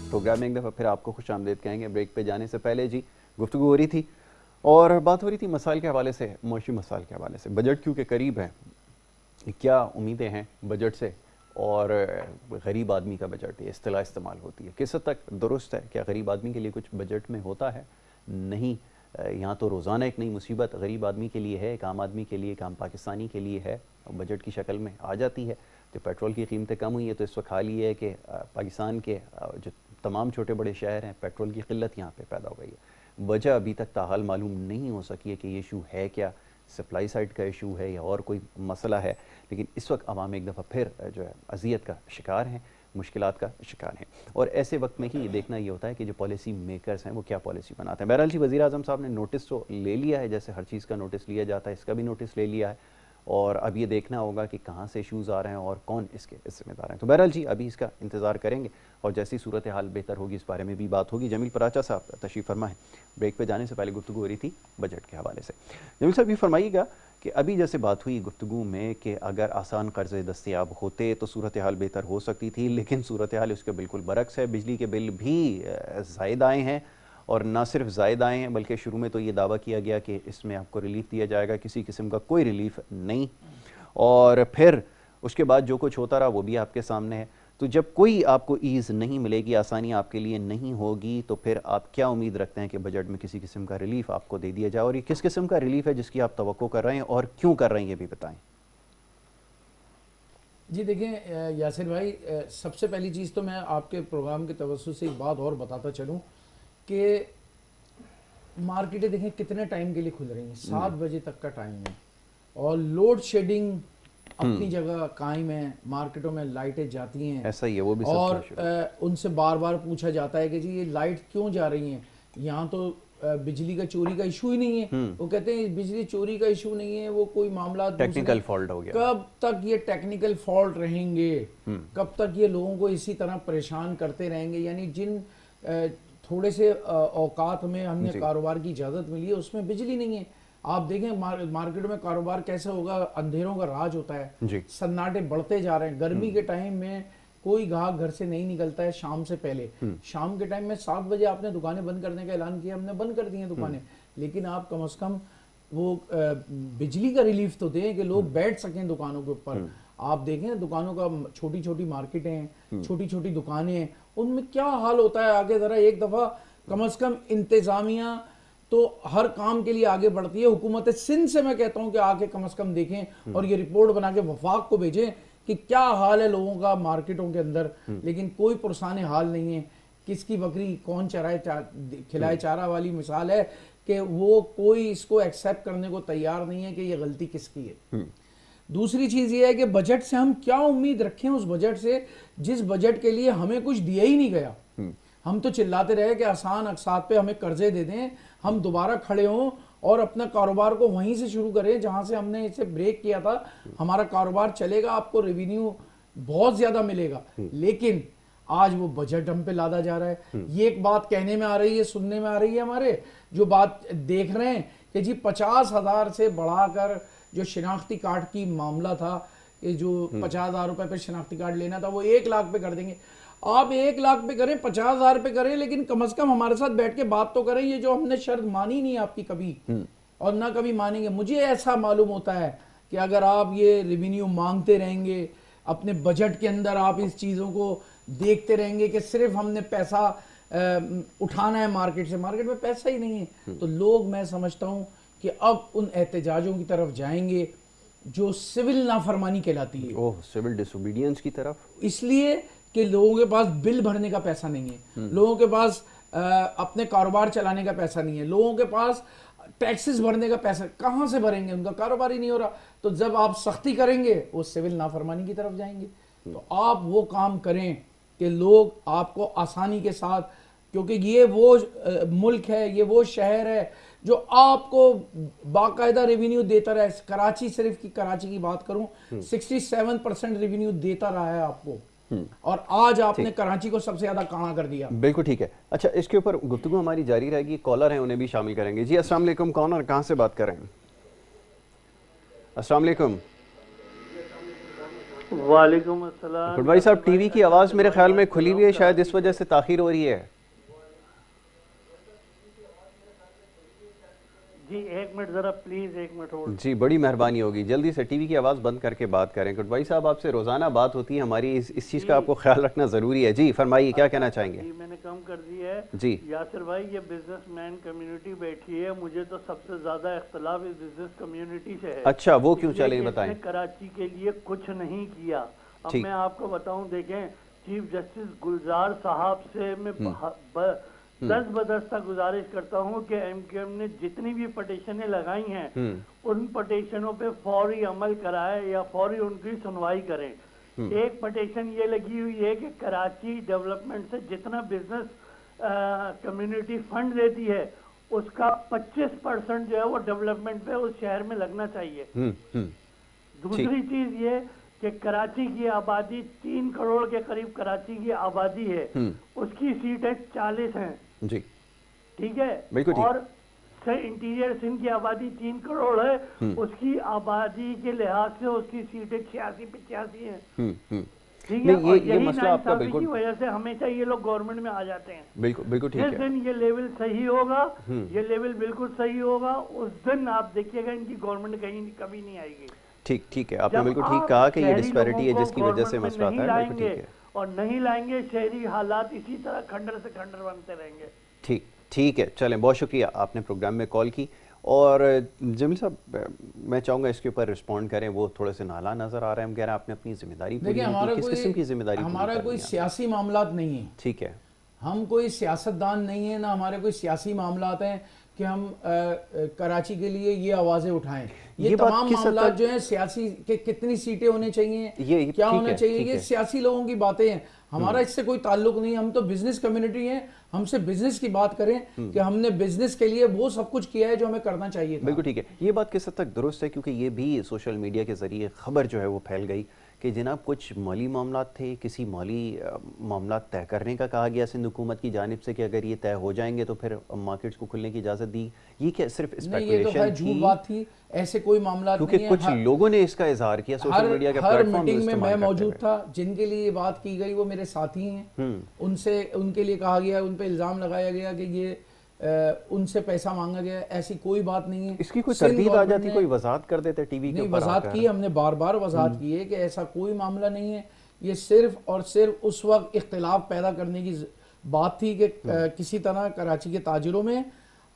پروگرام میں ایک دفعہ پھر آپ کو خوش آمدید کہیں گے. بریک پہ جانے سے پہلے جی گفتگو ہو رہی تھی اور بات ہو رہی تھی مسائل کے حوالے سے, معاشی مسائل کے حوالے سے. بجٹ کیونکہ قریب ہے, کیا امیدیں ہیں بجٹ سے, اور غریب آدمی کا بجٹ یہ اصطلاح استعمال ہوتی ہے, کس حد تک درست ہے؟ کیا غریب آدمی کے لیے کچھ بجٹ میں ہوتا ہے؟ نہیں, یہاں تو روزانہ ایک نئی مصیبت غریب آدمی کے لیے ہے, ایک عام آدمی کے لیے, ایک عام پاکستانی کے لیے ہے, بجٹ کی شکل میں آ جاتی ہے. جو پیٹرول کی قیمتیں کم ہوئی ہیں تو اس وقت حال یہ ہے کہ پاکستان کے جو تمام چھوٹے بڑے شہر ہیں, پیٹرول کی قلت یہاں پہ پیدا ہو گئی ہے. وجہ ابھی تک تاحال معلوم نہیں ہو سکی ہے کہ یہ ایشو ہے کیا, سپلائی سائڈ کا ایشو ہے یا اور کوئی مسئلہ ہے. لیکن اس وقت عوام ایک دفعہ پھر جو ہے اذیت کا شکار ہیں, مشکلات کا شکار ہیں, اور ایسے وقت میں ہی یہ دیکھنا یہ ہوتا ہے کہ جو پالیسی میکرز ہیں وہ کیا پالیسی بناتے ہیں. بہرحال جی وزیر اعظم صاحب نے نوٹس تو لے لیا ہے, جیسے ہر چیز کا نوٹس لیا جاتا ہے, اس کا بھی نوٹس لے لیا ہے, اور اب یہ دیکھنا ہوگا کہ کہاں سے ایشوز آ رہے ہیں اور کون اس کے ذمہ دار ہیں. تو بہرحال جی ابھی اس کا انتظار کریں گے اور جیسی صورتحال بہتر ہوگی اس بارے میں بھی بات ہوگی. جمیل پراچا صاحب تشریف فرما ہے. بریک پہ جانے سے پہلے گفتگو ہو رہی تھی بجٹ کے حوالے سے. جمیل صاحب یہ فرمائیے گا کہ ابھی جیسے بات ہوئی گفتگو میں کہ اگر آسان قرضے دستیاب ہوتے تو صورتحال بہتر ہو سکتی تھی, لیکن صورتحال اس کے بالکل برعکس ہے. بجلی کے بل بھی زائد آئے ہیں, اور نہ صرف زائد آئے ہیں بلکہ شروع میں تو یہ دعویٰ کیا گیا کہ اس میں آپ کو ریلیف دیا جائے گا, کسی قسم کا کوئی ریلیف نہیں, اور پھر اس کے بعد جو کچھ ہوتا رہا وہ بھی آپ کے سامنے ہے. تو جب کوئی آپ کو ایز نہیں ملے گی, آسانی آپ کے لیے نہیں ہوگی, تو پھر آپ کیا امید رکھتے ہیں کہ بجٹ میں کسی قسم کا ریلیف آپ کو دے دیا جائے, اور یہ کس قسم کا ریلیف ہے جس کی آپ توقع کر رہے ہیں اور کیوں کر رہے ہیں یہ بھی بتائیں. جی دیکھیں یاسر بھائی, سب سے پہلی چیز تو میں آپ کے پروگرام کے توسط سے ایک بات اور بتاتا چلوں کہ مارکیٹیں دیکھیں کتنے ٹائم کے لیے کھل رہی ہیں, 7 بجے تک کا ٹائم ہے, اور لوڈ شیڈنگ اپنی جگہ قائم ہے, مارکیٹوں میں لائٹیں جاتی ہیں, ایسا ہی ہے, وہ بھی اور ان سے بار بار پوچھا جاتا ہے کہ جی یہ لائٹ کیوں جا رہی ہیں, یہاں تو بجلی کا چوری کا ایشو ہی نہیں ہے. وہ کہتے ہیں بجلی چوری کا ایشو نہیں ہے, وہ کوئی معاملات ٹیکنیکل فالٹ ہو گیا. کب تک یہ ٹیکنیکل فالٹ رہیں گے, کب تک یہ لوگوں کو اسی طرح پریشان کرتے رہیں گے. یعنی جن تھوڑے سے اوقات میں ہم نے کاروبار کی اجازت ملی ہے اس میں بجلی نہیں ہے. آپ دیکھیں مارکیٹ میں کاروبار کیسے ہوگا, اندھیروں کا راج ہوتا ہے, سناٹے بڑھتے جا رہے ہیں. گرمی کے ٹائم میں کوئی گاہک گھر سے نہیں نکلتا ہے شام سے پہلے. شام کے ٹائم میں 7 بجے آپ نے دکانیں بند کرنے کا اعلان کیا, ہم نے بند کر دی ہیں دکانیں, لیکن آپ کم از کم وہ بجلی کا ریلیف تو دیں کہ لوگ بیٹھ سکیں دکانوں کے اوپر. آپ دیکھیں دکانوں کا, چھوٹی چھوٹی مارکیٹیں ہیں, چھوٹی چھوٹی دکانیں ہیں, ان میں کیا حال ہوتا ہے. آگے ذرا ایک دفعہ کم از کم انتظامیہ تو ہر کام کے لیے آگے بڑھتی ہے. حکومت سندھ سے میں کہتا ہوں کہ آگے کم از کم دیکھیں اور یہ رپورٹ بنا کے وفاق کو بھیجیں کہ کیا حال ہے لوگوں کا مارکیٹوں کے اندر. لیکن کوئی پرسان حال نہیں ہے. کس کی بکری کون چرائے کھلائے چارہ والی مثال ہے کہ وہ کوئی اس کو ایکسیپٹ کرنے کو تیار نہیں ہے کہ یہ غلطی کس کی ہے. دوسری چیز یہ ہے کہ بجٹ سے ہم کیا امید رکھیں, اس بجٹ سے جس بجٹ کے لیے ہمیں کچھ دیا ہی نہیں گیا. ہم تو چلاتے رہے کہ آسان اقساط پہ ہمیں قرضے دے دیں, ہم دوبارہ کھڑے ہوں اور اپنا کاروبار کو وہیں سے شروع کریں جہاں سے ہم نے اسے بریک کیا تھا. ہمارا کاروبار چلے گا, آپ کو ریونیو بہت زیادہ ملے گا. لیکن آج وہ بجٹ ہم پہ لادا جا رہا ہے. یہ ایک بات کہنے میں آ رہی ہے, سننے میں آ رہی ہے, ہمارے جو بات دیکھ رہے ہیں کہ جی 50,000 سے بڑھا کر جو شناختی کارڈ کی معاملہ تھا, کہ جو 50,000 روپے پہ شناختی کارڈ لینا تھا وہ 1 لاکھ پہ کر دیں گے. آپ 1 لاکھ پہ کریں, 50,000 پہ کریں, لیکن کم از کم ہمارے ساتھ بیٹھ کے بات تو کریں. یہ جو ہم نے شرط مانی نہیں آپ کی کبھی اور نہ کبھی مانیں گے. مجھے ایسا معلوم ہوتا ہے کہ اگر آپ یہ ریونیو مانگتے رہیں گے, اپنے بجٹ کے اندر آپ اس چیزوں کو دیکھتے رہیں گے کہ صرف ہم نے پیسہ اٹھانا ہے مارکیٹ سے، مارکیٹ میں پیسہ ہی نہیں ہے. تو لوگ میں سمجھتا ہوں کہ اب ان احتجاجوں کی طرف جائیں گے جو سول نافرمانی کہلاتی ہے. اوہ، سول ڈس اوبیڈینس کی طرف. اس لیے کہ لوگوں کے پاس بل بھرنے کا پیسہ نہیں ہے، لوگوں کے پاس اپنے کاروبار چلانے کا پیسہ نہیں ہے، لوگوں کے پاس ٹیکسز بھرنے کا پیسہ کہاں سے بھریں گے، ان کا کاروبار ہی نہیں ہو رہا. تو جب آپ سختی کریں گے وہ سول نافرمانی کی طرف جائیں گے. تو آپ وہ کام کریں کہ لوگ آپ کو آسانی کے ساتھ، کیونکہ یہ وہ ملک ہے، یہ وہ شہر ہے جو آپ کو باقاعدہ ریونیو دیتا رہا ہے. کراچی، صرف کی کراچی کی بات کروں 67% ریونیو دیتا رہا ہے آپ کو، اور آج آپ نے کراچی کو سب سے زیادہ کہاں کر دیا. بالکل ٹھیک ہے. اچھا، اس کے اوپر گفتگو ہماری جاری رہے گی. کالر ہیں، انہیں بھی شامل کریں گے. جی السلام علیکم. کون اور کہاں سے بات کر رہے ہیں؟ السلام علیکم. وعلیکم السلام. بھائی صاحب، ٹی وی کی آواز میرے خیال میں کھلی ہوئی ہے، شاید اس وجہ سے تاخیر ہو رہی ہے. جی ایک منٹ ذرا پلیز، ایک منٹ ہولڈ. جی بڑی مہربانی ہوگی، جلدی سے ٹی وی کی آواز بند کر کے بات کریں. گڈ بھائی صاحب، آپ سے روزانہ بات ہوتی ہے ہماری، اس چیز کا آپ کو خیال رکھنا ضروری ہے. جی فرمائیے، کیا کہنا چاہیں گے؟ جی میں نے کم کر دی ہے. جی یاسر بھائی، یہ بزنس مین کمیونٹی بیٹھی ہے، مجھے تو سب سے زیادہ اختلاف اس بزنس کمیونٹی سے ہے. اچھا، وہ کیوں؟ اس لیے چلیں کہ بتائیں. اس نے کراچی کے لیے کچھ نہیں کیا. اب میں آپ کو بتاؤں، دیکھیں چیف جسٹس گلزار صاحب سے میں دست بدستہ گزارش کرتا ہوں کہ ایم کیو ایم نے جتنی بھی پٹیشنیں لگائی ہیں ان پٹیشنوں پہ فوری عمل کرائے یا فوری ان کی سنوائی کریں. ایک پٹیشن یہ لگی ہوئی ہے کہ کراچی ڈیولپمنٹ سے جتنا بزنس کمیونٹی فنڈ دیتی ہے اس کا 25% جو ہے وہ ڈیولپمنٹ پہ اس شہر میں لگنا چاہیے. دوسری چیز یہ کہ کراچی کی آبادی 3 کروڑ کے قریب کراچی کی آبادی ہے، اس کی سیٹیں 40 ہیں. جی ٹھیک ہے. اور انٹیریئر سندھ کی آبادی 3 کروڑ ہے، اس کی آبادی کے لحاظ سے اس کی سیٹیں 86-85 ہیں. ٹھیک ہے. اور یہی ناانصافی کی وجہ سے ہمیشہ یہ لوگ گورنمنٹ میں آ جاتے ہیں. بالکل ٹھیک ہے. جس دن یہ لیول صحیح ہوگا، یہ لیول بالکل صحیح ہوگا، اس دن آپ دیکھیے گا ان کی گورنمنٹ کہیں کبھی نہیں آئے گی. ٹھیک ہے، آپ نے بالکل ٹھیک کہا کہ یہ ڈسپیرٹی ہے جس کی وجہ سے مسئلہ آتا ہے. بالکل ٹھیک ہے. اور نہیں لائیں گے، شہری حالات اسی طرح کھنڈر سے کھنڈر بنتے رہیں گے. ٹھیک ہے. چلیں، بہت شکریہ، آپ نے پروگرام میں کال کی. اور جمیل صاحب، میں چاہوں گا اس کے اوپر رسپونڈ کریں. وہ تھوڑے سے نالا نظر آ رہے ہیں، ہم کہہ رہے ہیں آپ نے اپنی ذمہ داری پوری نہیں کی. کس قسم کی ذمہ داری؟ ہمارا کوئی سیاسی معاملات نہیں ہے. ٹھیک ہے. ہم کوئی سیاستدان نہیں ہیں، نہ ہمارے کوئی سیاسی معاملات ہیں کہ ہم کراچی کے لیے یہ آوازیں اٹھائیں. یہ تمام معاملات جو ہیں سیاسی، کہ کتنی سیٹیں ہونی چاہیے، کیا ہونا چاہیے، یہ سیاسی لوگوں کی باتیں ہیں. ہمارا اس سے کوئی تعلق نہیں. ہم تو بزنس کمیونٹی ہیں، ہم سے بزنس کی بات کریں کہ ہم نے بزنس کے لیے وہ سب کچھ کیا ہے جو ہمیں کرنا چاہیے تھا. بالکل ٹھیک ہے. یہ بات کس حد تک درست ہے؟ کیونکہ یہ بھی سوشل میڈیا کے ذریعے خبر جو ہے وہ پھیل گئی کہ جناب کچھ مالی معاملات تھے، کسی مالی معاملات طے کرنے کا کہا گیا سندھ حکومت کی جانب سے کہ اگر یہ طے ہو جائیں گے تو پھر مارکیٹس کو کھلنے کی اجازت دی. یہ کیا صرف اسپیکولیشن تھی؟ جھوٹ بات تھی، ایسے کوئی معاملات نہیں ہے. کیونکہ کچھ لوگوں نے اس کا اظہار کیا سوشل میڈیا کے ہر میٹنگ میں. میں موجود تھا، جن کے لیے یہ بات کی گئی وہ میرے ساتھی ہیں. ان کے لیے کہا گیا، ان پہ الزام لگایا گیا کہ یہ ان سے پیسہ مانگا گیا. ایسی کوئی بات نہیں ہے. اس کی کوئی تردید آ جاتی، کوئی وضاحت کر دیتے ٹی وی کے اوپر؟ وضاحت کی، ہم نے بار بار وضاحت کی ہے کہ ایسا کوئی معاملہ نہیں ہے. یہ صرف اور صرف اس وقت اختلاف پیدا کرنے کی بات تھی کہ کسی طرح کراچی کے تاجروں میں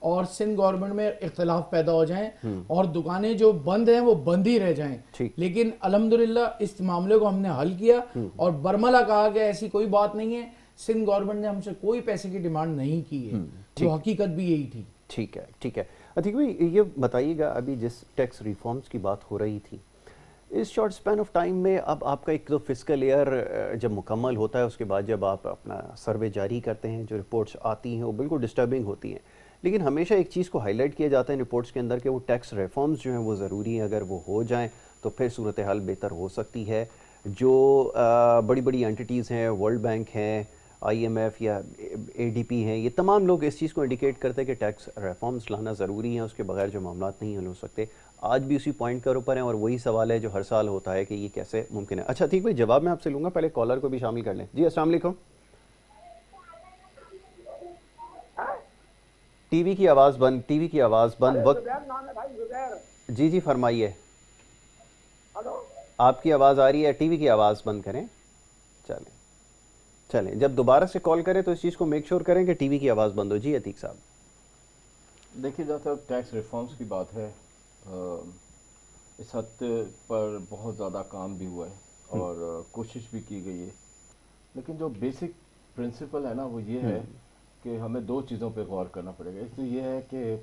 اور سندھ گورنمنٹ میں اختلاف پیدا ہو جائیں اور دکانیں جو بند ہیں وہ بند ہی رہ جائیں. لیکن الحمدللہ اس معاملے کو ہم نے حل کیا اور برملا کہا کہ ایسی کوئی بات نہیں ہے. سندھ گورنمنٹ نے ہم سے کوئی پیسے کی ڈیمانڈ نہیں کی ہے، جو حقیقت بھی یہی تھی. ٹھیک ہے. عتیق بھائی، یہ بتائیے گا، ابھی جس ٹیکس ریفارمز کی بات ہو رہی تھی، اس شارٹ سپین آف ٹائم میں اب آپ کا ایک تو فسکل ایئر جب مکمل ہوتا ہے، اس کے بعد جب آپ اپنا سروے جاری کرتے ہیں، جو رپورٹس آتی ہیں وہ بالکل ڈسٹربنگ ہوتی ہیں. لیکن ہمیشہ ایک چیز کو ہائی لائٹ کیا جاتا ہے رپورٹس کے اندر کہ وہ ٹیکس ریفارمز جو ہیں وہ ضروری ہیں. اگر وہ ہو جائیں تو پھر صورتحال بہتر ہو سکتی ہے. جو بڑی بڑی انٹیٹیز ہیں، ورلڈ بینک ہیں، آئی ایم ایف یا اے ڈی پی ہیں، یہ تمام لوگ اس چیز کو انڈیکیٹ کرتے ہیں کہ ٹیکس ریفارمز لانا ضروری ہیں، اس کے بغیر جو معاملات نہیں حل ہو سکتے. آج بھی اسی پوائنٹ کے اوپر ہیں اور وہی سوال ہے جو ہر سال ہوتا ہے کہ یہ کیسے ممکن ہے. اچھا ٹھیک بھائی، جواب میں آپ سے لوں گا، پہلے کالر کو بھی شامل کر لیں. جی السلام علیکم. ٹی وی کی آواز بند. وقت جی فرمائیے. آپ کی آواز آ رہی ہے، ٹی وی کی آواز بند کریں. چلیں. چلیں جب دوبارہ سے کال کریں تو اس چیز کو میک شور کریں کہ ٹی وی کی آواز بند ہو. جی عتیق صاحب. دیکھیے جہاں تک ٹیکس ریفارمس کی بات ہے اس حد پر بہت زیادہ کام بھی ہوا ہے اور کوشش بھی کی گئی ہے, لیکن جو بیسک پرنسپل ہے نا وہ یہ ہے کہ ہمیں دو چیزوں پہ غور کرنا پڑے گا. ایک تو یہ ہے کہ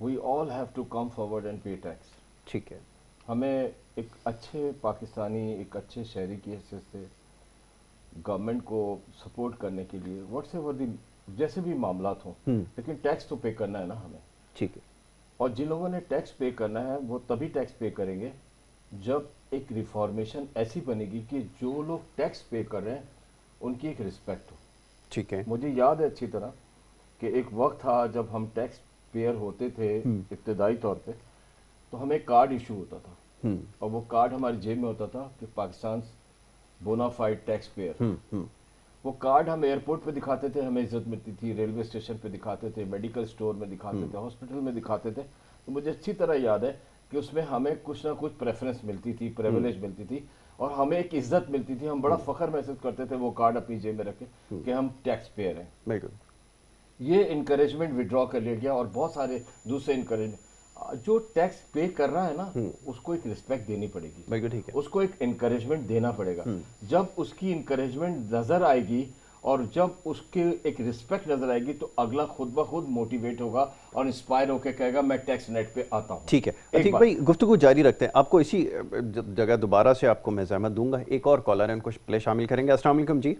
we all have to come forward and pay tax. ٹھیک ہے. ہمیں ایک اچھے پاکستانی, ایک اچھے شہری کی حیثیت سے گورنمنٹ کو سپورٹ کرنے کے لیے واٹس ایور دی جیسے بھی معاملات ہوں, لیکن ٹیکس تو پے کرنا ہے نا ہمیں. ٹھیک ہے. اور جن لوگوں نے ٹیکس پے کرنا ہے وہ تبھی ٹیکس پے کریں گے جب ایک ریفارمیشن ایسی بنے گی کہ جو لوگ ٹیکس پے کر رہے ہیں ان کی ایک رسپیکٹ ہو. ٹھیک ہے. مجھے یاد ہے اچھی طرح کہ ایک وقت تھا جب ہم ٹیکس پیئر ہوتے تھے ابتدائی طور پہ, تو ہمیں کارڈ ایشو ہوتا تھا اور وہ کارڈ ہماری جیب میں ہوتا تھا کہ پاکستان بونافائیڈ ٹیکس پیئر. وہ کارڈ ہم ایئرپورٹ پہ دکھاتے تھے, ہمیں عزت ملتی تھی, ریلوے اسٹیشن پہ دکھاتے تھے, میڈیکل اسٹور میں دکھاتے تھے, ہاسپٹل میں دکھاتے تھے. تو مجھے اچھی طرح یاد ہے کہ اس میں ہمیں کچھ نہ کچھ پریفرنس ملتی تھی, پریویلیج ملتی تھی اور ہمیں ایک عزت ملتی تھی. ہم بڑا فخر محسوس کرتے تھے وہ کارڈ اپنی جیب میں رکھے کہ ہم ٹیکس پیئر ہیں. بالکل. یہ انکریجمنٹ وڈرا کر لیا گیا اور بہت سارے دوسرے انکریجمنٹ. جو ٹیکس پے کر رہا ہے نا اس کو ایک رسپیکٹ دینی پڑے گی. بالکل ٹھیک ہے. اس کو ایک انکریجمنٹ دینا پڑے گا. جب اس کی انکریجمنٹ نظر آئے گی اور جب اس کے ایک رسپیکٹ نظر آئے گی تو اگلا خود بخود موٹیویٹ ہوگا اور انسپائر ہو کے کہے گا میں ٹیکس نیٹ پہ آتا ہوں. ٹھیک ہے. عتیق بھائی گفتگو جاری رکھتے ہیں. آپ کو اسی جگہ دوبارہ سے آپ کو میں زحمت دوں گا. ایک اور کالر ہے, ان کو پلے شامل کریں گے. السلام علیکم. جی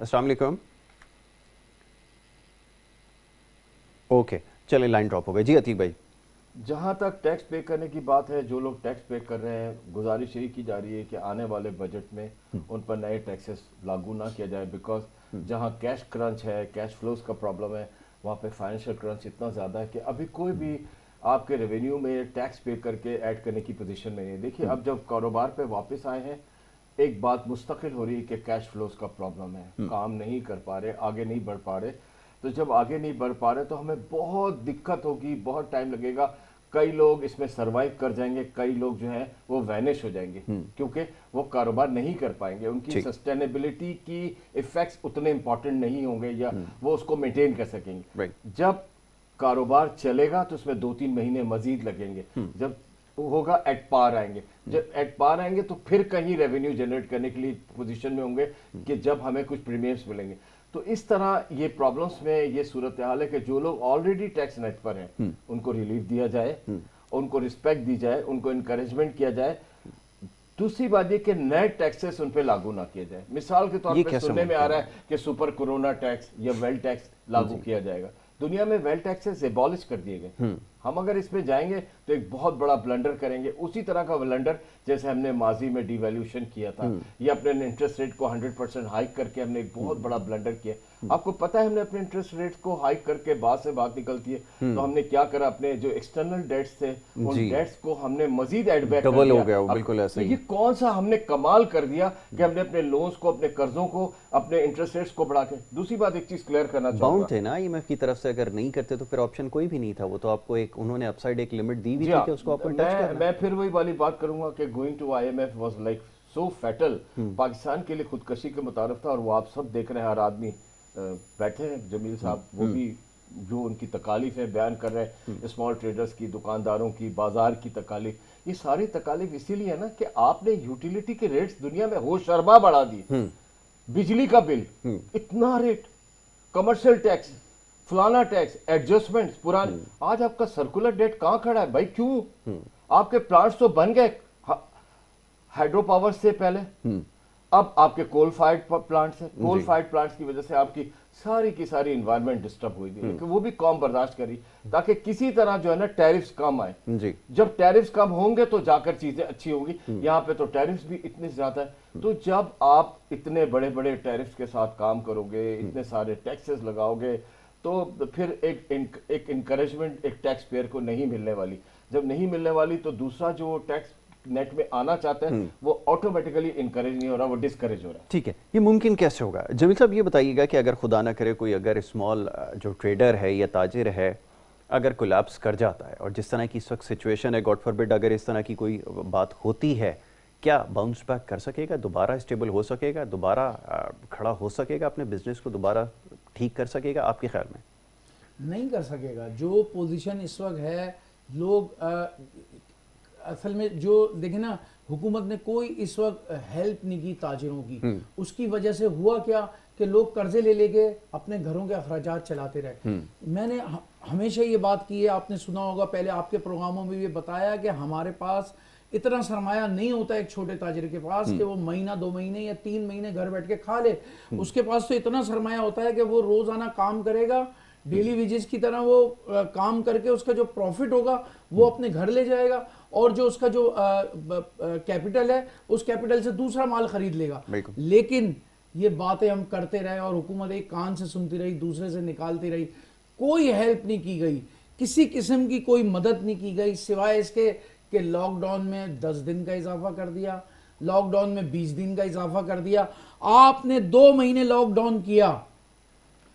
السلام علیکم. اوکے چلیں لائن ڈراپ ہو گئی. جی عتیق بھائی. جہاں تک ٹیکس پے کرنے کی بات ہے, جو لوگ ٹیکس پے کر رہے ہیں گزارش یہی کی جا رہی ہے کہ آنے والے بجٹ میں ان پر نئے ٹیکسز لاگو نہ کیا جائے, بیکاز جہاں کیش کرنچ ہے, کیش فلوز کا پرابلم ہے, وہاں پہ فائنینشیل کرنچ اتنا زیادہ ہے کہ ابھی کوئی بھی آپ کے ریونیو میں ٹیکس پے کر کے ایڈ کرنے کی پوزیشن میں نہیں ہے. دیکھیے اب جب کاروبار پہ واپس آئے ہیں ایک بات مستقل ہو رہی ہے کہ کیش فلوز کا پرابلم ہے, کام نہیں کر پا رہے, آگے نہیں بڑھ پا رہے. تو جب آگے نہیں بڑھ پا رہے تو ہمیں بہت دقت ہوگی, بہت ٹائم لگے گا. کئی لوگ اس میں سروائیو کر جائیں گے, کئی لوگ جو ہیں وہ وینش ہو جائیں گے کیونکہ وہ کاروبار نہیں کر پائیں گے. ان کی سسٹینیبلٹی کی ایفیکٹس اتنے امپورٹنٹ نہیں ہوں گے یا وہ اس کو مینٹین کر سکیں گے. جب کاروبار چلے گا تو اس میں 2-3 مہینے مزید لگیں گے. جب ہوگا ایٹ پار آئیں گے, جب ایٹ پار آئیں گے تو پھر کہیں ریونیو جنریٹ کرنے کے لیے پوزیشن میں ہوں گے کہ جب ہمیں کچھ پریمیمز ملیں گے. تو اس طرح یہ پرابلمس میں یہ صورتحال ہے کہ جو لوگ آلریڈی ٹیکس نیٹ پر ہیں ان کو ریلیف دیا جائے, ان کو رسپیکٹ دی جائے, ان کو انکریجمنٹ کیا جائے. دوسری بات یہ کہ نئے ٹیکسز ان پہ لاگو نہ کیا جائے. مثال کے طور پہ سننے میں آ رہا ہے کہ سپر کورونا ٹیکس یا ویلتھ ٹیکس لاگو کیا جائے گا. دنیا میں ویلتھ ٹیکسز ایبالش کر دیے گئے. ہم اگر اس میں جائیں گے تو ایک بہت بڑا بلنڈر کریں گے, اسی طرح کا بلنڈر جیسے ہم نے ماضی میں ڈی ویلیوشن کیا تھا یا اپنے انٹرسٹ ریٹ کو 100% ہائک کر کے ہم نے ایک بہت بڑا بلنڈر کیا. آپ کو پتہ ہے ہم نے اپنے انٹرسٹ ریٹ کو ہائک کر کے بات سے بات نکلتی ہے تو ہم نے کیا کرا, اپنے جو ایکسٹرنل ڈیٹس تھے ان ڈیٹس کو ہم نے مزید ایڈ بیک کر ڈبل ہو گیا. بالکل ایسا ہی. یہ کون سا ہم نے کمال کر دیا کہ ہم نے اپنے لونز کو, اپنے قرضوں کو, اپنے انٹرسٹ ریٹس کو بڑھا کے. دوسری بات ایک چیز کلیئر کرنا چاہوں گا, باؤنڈ تھے نا IMF کی طرف سے, اگر نہیں کرتے تو پھر آپشن کوئی بھی نہیں تھا. وہ تو آپ کو ایک انہوں نے اپ سائڈ ایک لمٹ دی بھی تھی کہ اس کو آپ کو ٹچ کرنا. میں پھر وہی والی بات کروں گا کہ going to IMF was like so fatal. Pakistan کے لیے خودکشی کے متعارف تھا اور وہ آپ سب دیکھ رہے ہیں. ہر آدمی بیٹھے ہیں, جمیل صاحب وہ بھی جو ان کی تکالیف ہیں بیان کر رہے ہیں, اسمال ٹریڈرز کی, دکانداروں کی, بازار کی تکالیف. یہ ساری تکالیف اسی لیے ہے نا کہ آپ نے یوٹیلیٹی کے ریٹس دنیا میں ہوش شربا بڑھا دیے. بجلی کا بل اتنا ریٹ, کمرشل ٹیکس, فلانا ٹیکس, ایڈجسٹمنٹس پرانے. آج آپ کا سرکولر ڈیٹ کہاں کھڑا ہے بھائی؟ کیوں؟ آپ کے پلانٹس تو بن گئے ہائیڈرو پاور سے پہلے, اب آپ کے کول فائرڈ پلانٹس ہیں. کول فائرڈ پلانٹس کی وجہ سے آپ کی ساری انوائرمنٹ ڈسٹرب ہوئی تھی, لیکن وہ بھی قوم برداشت کری تاکہ کسی طرح جو ہے نا ٹیرفز کم آئے. جب ٹیرفز کم ہوں گے تو جا کر چیزیں اچھی ہوں گی. یہاں پہ تو ٹیرفز بھی اتنے زیادہ ہیں. تو جب آپ اتنے بڑے بڑے ٹیرفز کے ساتھ کام کرو گے, اتنے سارے ٹیکسز لگاؤ گے, تو پھر ایک انکریجمنٹ ایک ٹیکس پیئر کو نہیں ملنے والی. جب نہیں ملنے والی تو دوسرا جو ٹیکس نیٹ میں آنا چاہتے ہیں وہ آٹومیٹیکلی انکریج نہیں ہو رہا, وہ ڈسکریج ہو رہا ہے. ٹھیک ہے, یہ ممکن کیسے ہوگا؟ جمیل صاحب یہ بتائیے گا کہ اگر خدا نہ کرے کوئی اگر اسمال جو ٹریڈر ہے یا تاجر ہے اگر کولیپس کر جاتا ہے, اور جس طرح کی اس وقت سچویشن ہے, گاڈ فاربڈ اگر اس طرح کی کوئی بات ہوتی ہے کیا باؤنس بیک کر سکے گا, دوبارہ اسٹیبل ہو سکے گا, دوبارہ کھڑا ہو سکے گا, اپنے بزنس کو دوبارہ ٹھیک کر سکے گا آپ کے خیال میں؟ نہیں کر سکے گا. جو پوزیشن اس وقت ہے, لوگ اصل میں جو دیکھیں نا, حکومت نے کوئی اس وقت ہیلپ نہیں کی تاجروں کی. اس کی وجہ سے ہوا کیا کہ لوگ قرضے لے کے اپنے گھروں کے اخراجات چلاتے رہے. میں نے ہمیشہ یہ بات کی ہے, آپ نے سنا ہوگا پہلے آپ کے پروگراموں میں بھی بتایا کہ ہمارے پاس اتنا سرمایہ نہیں ہوتا ایک چھوٹے تاجر کے پاس کہ وہ مہینہ 2 مہینے یا 3 مہینے گھر بیٹھ کے کھا لے. اس کے پاس تو اتنا سرمایہ ہوتا ہے کہ وہ روزانہ کام کرے گا, ڈیلی ویجز کی طرح وہ کام کر کے اس کا جو پروفٹ ہوگا وہ اپنے گھر لے جائے گا, اور جو اس کا جو کیپٹل ہے اس کیپٹل سے دوسرا مال خرید لے گا. لیکن یہ باتیں ہم کرتے رہے اور حکومت ایک کان سے سنتی رہی, دوسرے سے نکالتی رہی, کوئی ہیلپ نہیں کی گئی, کسی قسم کی کوئی مدد نہیں کی گئی, سوائے اس کے کہ لاک ڈاؤن میں 10 دن کا اضافہ کر دیا, لاک ڈاؤن میں 20 دن کا اضافہ کر دیا. آپ نے 2 مہینے لاک ڈاؤن کیا,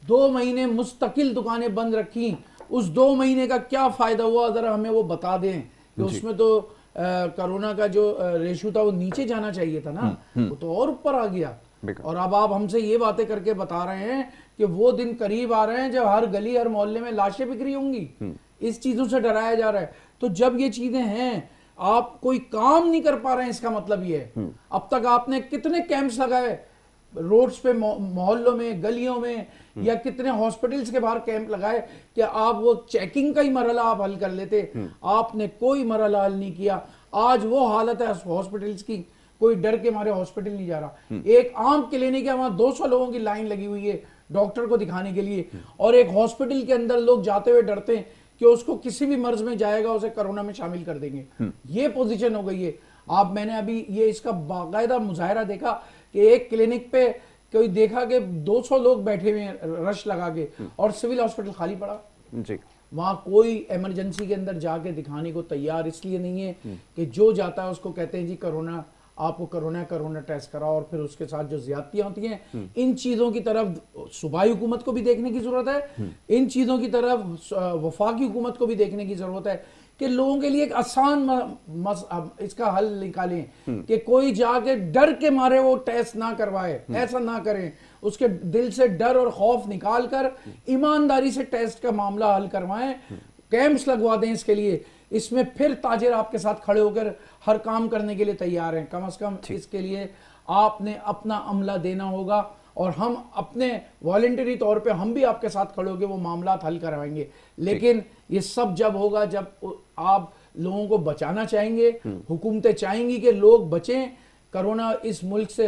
2 مہینے مستقل دکانیں بند رکھی. اس 2 مہینے کا کیا فائدہ ہوا, ذرا ہمیں وہ بتا دیں کہ اس میں تو کرونا کا جو ریشو تھا وہ نیچے جانا چاہیے تھا نا, وہ تو اور اوپر آ گیا. اور اب آپ ہم سے یہ باتیں کر کے بتا رہے ہیں کہ وہ دن قریب آ رہے ہیں جب ہر گلی ہر محلے میں لاشیں بکری ہوں گی. اس چیزوں سے ڈرایا جا رہا ہے. تو جب یہ چیزیں ہیں, آپ کوئی کام نہیں کر پا رہے ہیں, اس کا مطلب یہ ہے اب تک آپ نے کتنے کیمپس لگائے روڈز پہ, محلوں میں, گلیوں میں, یا کتنے ہاسپٹلز کے باہر کیمپ لگائے کہ آپ وہ چیکنگ کا ہی مرحلہ آپ حل کر لیتے. آپ نے کوئی مرحلہ حل نہیں کیا. آج وہ حالت ہے ہاسپٹلز کی, کوئی ڈر کے مارے ہاسپٹل نہیں جا رہا. ایک عام کلینک ہے, وہاں 200 لوگوں کی لائن لگی ہوئی ہے ڈاکٹر کو دکھانے کے لیے, اور ایک ہاسپٹل کے اندر لوگ جاتے ہوئے ڈرتے ہیں کہ اس کو کسی بھی مرض میں جائے گا اسے کرونا میں شامل کر دیں گے. یہ پوزیشن ہو گئی ہے. میں نے ابھی یہ اس کا باقاعدہ مظاہرہ دیکھا کہ ایک کلینک پہ کوئی دیکھا کہ 200 لوگ بیٹھے ہوئے ہیں رش لگا کے, اور سول ہاسپٹل خالی پڑا. وہاں کوئی ایمرجنسی کے اندر جا کے دکھانے کو تیار اس لیے نہیں ہے کہ جو جاتا ہے اس کو کہتے ہیں جی کرونا, آپ کو کرونا ٹیسٹ کرا, اور پھر اس کے ساتھ جو زیادتیاں ہوتی ہیں, ان چیزوں کی طرف صوبائی حکومت کو بھی دیکھنے کی ضرورت ہے, ان چیزوں کی طرف وفاقی حکومت کو بھی دیکھنے کی ضرورت ہے کہ لوگوں کے لیے ایک آسان اس کا حل نکالیں کہ کوئی جا کے ڈر کے مارے وہ ٹیسٹ نہ کروائے. ایسا نہ کریں, اس کے دل سے ڈر اور خوف نکال کر ایمانداری سے ٹیسٹ کا معاملہ حل کروائیں, کیمپس لگوا دیں اس کے لیے. اس میں پھر تاجر آپ کے ساتھ کھڑے ہو کر ہر کام کرنے کے لیے تیار ہیں. کم از کم اس کے لیے آپ نے اپنا عملہ دینا ہوگا, اور ہم اپنے والنٹری طور پہ ہم بھی آپ کے ساتھ کھڑے ہو کے وہ معاملات حل کروائیں گے. لیکن یہ سب جب ہوگا جب آپ لوگوں کو بچانا چاہیں گے, حکومتیں چاہیں گی کہ لوگ بچیں, کرونا اس ملک سے